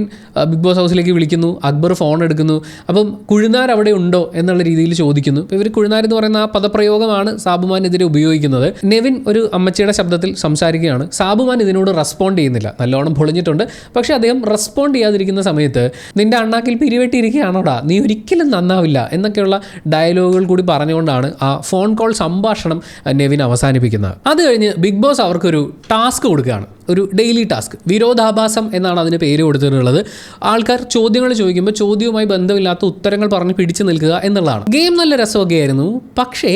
Speaker 1: ബിഗ് ബോസ് ഹൗസിലേക്ക് വിളിക്കുന്നു, അക്ബർ ഫോൺ എടുക്കുന്നു. അപ്പം കുഴുനാർ അവിടെ ഉണ്ടോ എന്നുള്ള രീതിയിൽ ചോദിക്കുന്നു. ഇപ്പോൾ ഇവർ കുഴുനാർ എന്ന് പറയുന്ന ആ പദപ്രയോഗമാണ് സാബുമാനെതിരെ ഉപയോഗിക്കുന്നത്. നെവിൻ ഒരു അമ്മച്ചിയുടെ ശബ്ദത്തിൽ സംസാരിക്കുകയാണ്. സാബുമാൻ ഇതിനോട് റെസ്പോണ്ട് ചെയ്യുന്നില്ല. നല്ലോണം പൊളിഞ്ഞിട്ടുണ്ട്. പക്ഷേ അദ്ദേഹം റെസ്പോണ്ട് ചെയ്യാതിരിക്കുന്ന സമയത്ത് നിന്റെ അണ്ണാക്കിൽ പിരിവെട്ടിയിരിക്കുകയാണോടാ, നീ ഒരിക്കലും നന്നാവില്ല എന്നൊക്കെയുള്ള ഡയലോഗുകൾ കൂടി പറഞ്ഞുകൊണ്ടാണ് ആ ഫോൺ കോൾ സംഭാഷണം നെവിൻ അവസാനിപ്പിക്കുന്നത്. അത് കഴിഞ്ഞ് ബിഗ് ബോസ് അവർക്കൊരു ടാസ്ക് കൊടുക്കുകയാണ്, ഒരു ഡെയിലി ടാസ്ക്. വിരോധാഭാസം എന്നാണ് അതിന് പേര് കൊടുത്തിട്ടുള്ളത്. ആൾക്കാർ ചോദ്യങ്ങൾ ചോദിക്കുമ്പോൾ ചോദ്യവുമായി ബന്ധമില്ലാത്ത ഉത്തരങ്ങൾ പറഞ്ഞ് പിടിച്ചു നിൽക്കുക എന്നുള്ളതാണ്. ഗെയിം നല്ല രസമൊക്കെ ആയിരുന്നു. പക്ഷേ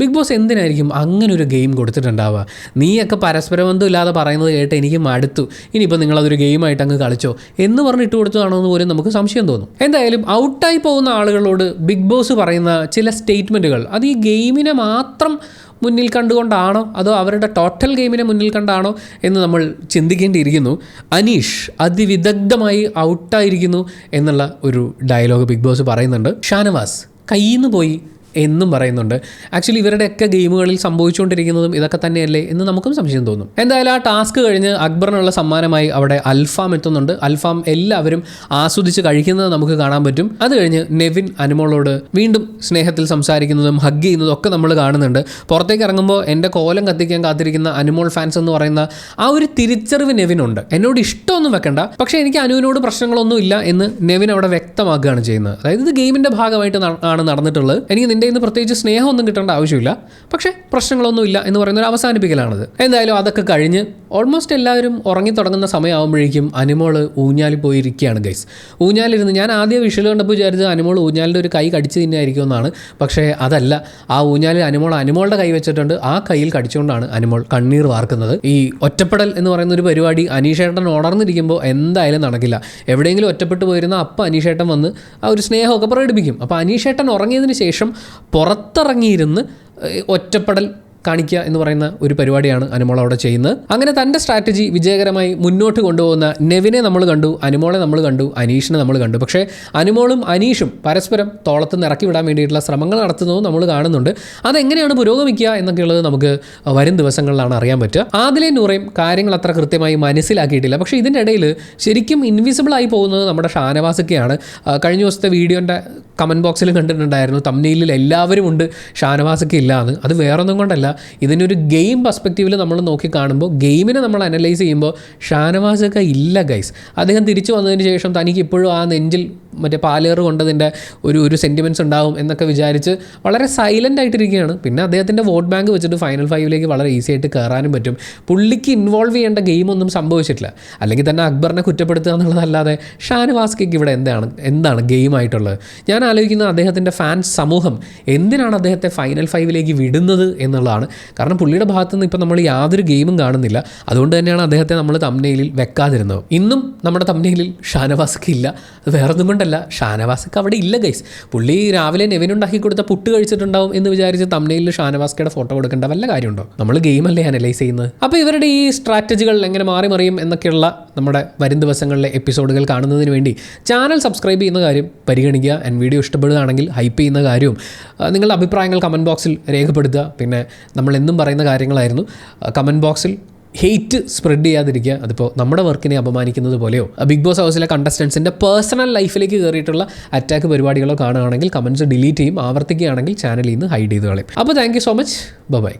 Speaker 1: ബിഗ് ബോസ് എന്തിനായിരിക്കും അങ്ങനെ ഒരു ഗെയിം കൊടുത്തിട്ടുണ്ടാവുക? നീയൊക്കെ പരസ്പര ബന്ധമില്ലാതെ പറയുന്നത് കേട്ട് എനിക്ക് മടുത്തു, ഇനിയിപ്പോൾ നിങ്ങളതൊരു ഗെയിമായിട്ട് അങ്ങ് കളിച്ചോ എന്ന് പറഞ്ഞ് ഇട്ട് കൊടുത്തതാണോ എന്ന് പോലും നമുക്ക് സംശയം തോന്നും. എന്തായാലും ഔട്ടായി പോകുന്ന ആളുകളോട് ബിഗ് ബോസ് പറയുന്ന ചില സ്റ്റേറ്റ്മെൻറ്റുകൾ അത് ഈ ഗെയിമിനെ മാത്രം മുന്നിൽ കണ്ടുകൊണ്ടാണോ അതോ അവരുടെ ടോട്ടൽ ഗെയിമിനെ മുന്നിൽ കണ്ടാണോ എന്ന് നമ്മൾ ചിന്തിക്കേണ്ടിയിരിക്കുന്നു. അനീഷ് അതിവിദഗ്ധമായി ഔട്ടായിരിക്കുന്നു എന്നുള്ള ഒരു ഡയലോഗ് ബിഗ് ബോസ് പറയുന്നുണ്ട്. ഷാനവാസ് കയ്യിൽ നിന്ന് പോയി എന്നും പറയുന്നുണ്ട്. ആക്ച്വലി ഇവരുടെയൊക്കെ ഗെയിമുകളിൽ സംഭവിച്ചുകൊണ്ടിരിക്കുന്നതും ഇതൊക്കെ തന്നെയല്ലേ എന്ന് നമുക്കും സംശയം തോന്നും. എന്തായാലും ആ ടാസ്ക് കഴിഞ്ഞ് അക്ബറിനുള്ള സമ്മാനമായി അവിടെ അൽഫാം എത്തുന്നുണ്ട്. അൽഫാം എല്ലാവരും ആസ്വദിച്ച് കഴിക്കുന്നത് നമുക്ക് കാണാൻ പറ്റും. അത് കഴിഞ്ഞ് നെവിൻ അനുമോളോട് വീണ്ടും സ്നേഹത്തിൽ സംസാരിക്കുന്നതും ഹഗ് ചെയ്യുന്നതും ഒക്കെ നമ്മൾ കാണുന്നുണ്ട്. പുറത്തേക്ക് ഇറങ്ങുമ്പോൾ എൻ്റെ കോലം കത്തിക്കാൻ കാത്തിരിക്കുന്ന അനുമോൾ ഫാൻസ് എന്ന് പറയുന്ന ആ ഒരു തിരിച്ചറിവ് നെവിനുണ്ട്. എന്നോട് ഇഷ്ടമൊന്നും വെക്കണ്ട, പക്ഷേ എനിക്ക് അനുവിനോട് പ്രശ്നങ്ങളൊന്നും ഇല്ല എന്ന് നെവിൻ അവിടെ വ്യക്തമാക്കുകയാണ് ചെയ്യുന്നത്. അതായത് ഇത് ഗെയിമിൻ്റെ ഭാഗമായിട്ട് ആണ് നടന്നിട്ടുള്ളത്. എനിക്ക് നിൻ്റെ ഇന്ന് പ്രത്യേകിച്ച് സ്നേഹമൊന്നും കിട്ടേണ്ട ആവശ്യമില്ല, പക്ഷേ പ്രശ്നങ്ങളൊന്നുമില്ല എന്ന് പറയുന്ന ഒരു അവസാനിപ്പിക്കലാണത്. എന്തായാലും അതൊക്കെ കഴിഞ്ഞ് ഓൾമോസ്റ്റ് എല്ലാവരും ഉറങ്ങി തുടങ്ങുന്ന സമയമാകുമ്പോഴേക്കും അനുമോൾ ഊഞ്ഞാലിൽ പോയിരിക്കുകയാണ് ഗൈസ്. ഊഞ്ഞാലിരുന്ന് ഞാൻ ആദ്യം വിഷ്വൽ കണ്ടപ്പോൾ വിചാരിച്ചത് അനുമോൾ ഊഞ്ഞാലിൻ്റെ ഒരു കൈ കടിച്ച് തിന്നായിരിക്കും എന്നാണ്. പക്ഷേ അതല്ല, ആ ഊഞ്ഞാലിൽ അനുമോളുടെ കൈ വെച്ചിട്ടുണ്ട്. ആ കയ്യിൽ കടിച്ചുകൊണ്ടാണ് അനുമോൾ കണ്ണീർ വാർക്കുന്നത്. ഈ ഒറ്റപ്പെടൽ എന്ന് പറയുന്ന ഒരു പരിപാടി അനീഷേട്ടൻ ഉണർന്നിരിക്കുമ്പോൾ എന്തായാലും നടക്കില്ല. എവിടെയെങ്കിലും ഒറ്റപ്പെട്ടു പോയിരുന്ന അപ്പം അനീഷേട്ടൻ വന്ന് ആ ഒരു സ്നേഹമൊക്കെ പ്രകടിപ്പിക്കും. അപ്പോൾ അനീഷേട്ടൻ ഉറങ്ങിയതിന് ശേഷം പുറത്തിറങ്ങിയിരുന്ന് ഒറ്റപ്പെടൽ കാണിക്കുക എന്ന് പറയുന്ന ഒരു പരിപാടിയാണ് അനുമോൾ അവിടെ ചെയ്യുന്നത്. അങ്ങനെ തൻ്റെ സ്ട്രാറ്റജി വിജയകരമായി മുന്നോട്ട് കൊണ്ടുപോകുന്ന നെവിനെ നമ്മൾ കണ്ടു, അനുമോളെ നമ്മൾ കണ്ടു, അനീഷിനെ നമ്മൾ കണ്ടു. പക്ഷേ അനുമോളും അനീഷും പരസ്പരം തോളത്ത് നിന്ന് ഇറക്കി വിടാൻ വേണ്ടിയിട്ടുള്ള ശ്രമങ്ങൾ നടത്തുന്നതും നമ്മൾ കാണുന്നുണ്ട്. അതെങ്ങനെയാണ് പുരോഗമിക്കുക എന്നൊക്കെയുള്ളത് നമുക്ക് വരും ദിവസങ്ങളിലാണ് അറിയാൻ പറ്റുക. ആദിലയും നൂറയും കാര്യങ്ങൾ അത്ര കൃത്യമായി മനസ്സിലാക്കിയിട്ടില്ല. പക്ഷേ ഇതിൻ്റെ ഇടയിൽ ശരിക്കും ഇൻവിസിബിൾ ആയി പോകുന്നത് നമ്മുടെ ഷാനവാസൊക്കെയാണ്. കഴിഞ്ഞ ദിവസത്തെ വീഡിയോൻ്റെ കമൻറ്റ് ബോക്സിൽ കണ്ടിട്ടുണ്ടായിരുന്നു, തംബ്നെയിലിൽ എല്ലാവരും ഉണ്ട്, ഷാനവാസൊക്കെ ഇല്ലാന്ന്. അത് വേറൊന്നും കൊണ്ടല്ല, ഇതിനൊരു ഗെയിം പെർസ്പെക്റ്റീവിൽ നമ്മൾ നോക്കി കാണുമ്പോൾ, ഗെയിമിനെ നമ്മൾ അനലൈസ് ചെയ്യുമ്പോൾ ഷാനവാസൊക്കെ ഇല്ല ഗൈസ്. അദ്ദേഹം തിരിച്ചു വന്നതിന് ശേഷം തനിക്ക് ഇപ്പോഴും ആ നെഞ്ചിൽ മറ്റേ പാലേറ് കൊണ്ടതിൻ്റെ ഒരു സെൻറ്റിമെൻറ്റ്സ് ഉണ്ടാവും എന്നൊക്കെ വിചാരിച്ച് വളരെ സൈലൻ്റ് ആയിട്ടിരിക്കുകയാണ്. പിന്നെ അദ്ദേഹത്തിൻ്റെ വോട്ട് ബാങ്ക് വെച്ചിട്ട് ഫൈനൽ 5 വളരെ ഈസി ആയിട്ട് കയറാനും പറ്റും. പുള്ളിക്ക് ഇൻവോൾവ് ചെയ്യേണ്ട ഗെയിമൊന്നും സംഭവിച്ചിട്ടില്ല. അല്ലെങ്കിൽ തന്നെ അക്ബറിനെ കുറ്റപ്പെടുത്തുക എന്നുള്ളതല്ലാതെ ഷാനവാസ്ക്ക് ഇവിടെ എന്താണ് ഗെയിമായിട്ടുള്ളത്? ഞാൻ ആലോചിക്കുന്നത് അദ്ദേഹത്തിൻ്റെ ഫാൻസ് സമൂഹം എന്തിനാണ് അദ്ദേഹത്തെ ഫൈനൽ 5 വിടുന്നത് എന്നുള്ളതാണ്. എന്നുള്ളതാണ്. കാരണം പുള്ളിയുടെ ഭാഗത്തു നിന്ന് ഇപ്പോൾ നമ്മൾ യാതൊരു ഗെയിമും കാണുന്നില്ല. അതുകൊണ്ട് തന്നെയാണ് അദ്ദേഹത്തെ നമ്മൾ തംബ്നെയിലിൽ വെക്കാതിരുന്നത്. ഇന്നും നമ്മുടെ തംബ്നെയിലിൽ ഷാനവാസ്ക്ക് ഇല്ല. അത് വേറൊന്നും കൊണ്ടല്ല, ഷാനവാസ്ക്ക് അവിടെ ഇല്ല ഗൈസ്. പുള്ളി രാവിലെ നെവിനുണ്ടാക്കി കൊടുത്ത പുട്ട് കഴിച്ചിട്ടുണ്ടാവും എന്ന് വിചാരിച്ച് തംബ്നെയിലിൽ ഷാനവാസ്കയുടെ ഫോട്ടോ കൊടുക്കേണ്ട വല്ല കാര്യമുണ്ടോ? നമ്മൾ ഗെയിമല്ലേ അനലൈസ് ചെയ്യുന്നത്. അപ്പോൾ ഇവരുടെ ഈ സ്ട്രാറ്റജികൾ എങ്ങനെ മാറി മറിയും എന്നൊക്കെയുള്ള നമ്മുടെ വരും ദിവസങ്ങളിലെ എപ്പിസോഡുകൾ കാണുന്നതിന് വേണ്ടി ചാനൽ സബ്സ്ക്രൈബ് ചെയ്യുന്ന കാര്യം പരിഗണിക്കുക. ആൻഡ് വീഡിയോ ഇഷ്ടപ്പെടുകയാണെങ്കിൽ ഹൈപ്പ് ചെയ്യുന്ന കാര്യവും നിങ്ങളുടെ അഭിപ്രായങ്ങൾ കമൻറ്റ് ബോക്സിൽ രേഖപ്പെടുത്തുക. പിന്നെ നമ്മൾ എന്നും പറയുന്ന കാര്യങ്ങളായിരുന്നു, കമൻറ്റ് ബോക്സിൽ ഹെയ്റ്റ് സ്പ്രെഡ് ചെയ്യാതിരിക്കുക. അതിപ്പോൾ നമ്മുടെ വർക്കിനെ അപമാനിക്കുന്നത് പോലെയോ ബിഗ് ബോസ് ഹൗസിലെ കണ്ടസ്റ്റൻസിൻ്റെ പേഴ്സണൽ ലൈഫിലേക്ക് കയറിയിട്ടുള്ള അറ്റാക്ക് പരിപാടികളോ കാണുകയാണെങ്കിൽ കമൻറ്റ്സ് ഡിലീറ്റ് ചെയ്യും. ആവർത്തിക്കുകയാണെങ്കിൽ ചാനലിൽ നിന്ന് ഹൈഡ് ചെയ്ത് കളയും. അപ്പോൾ thank you so much. By.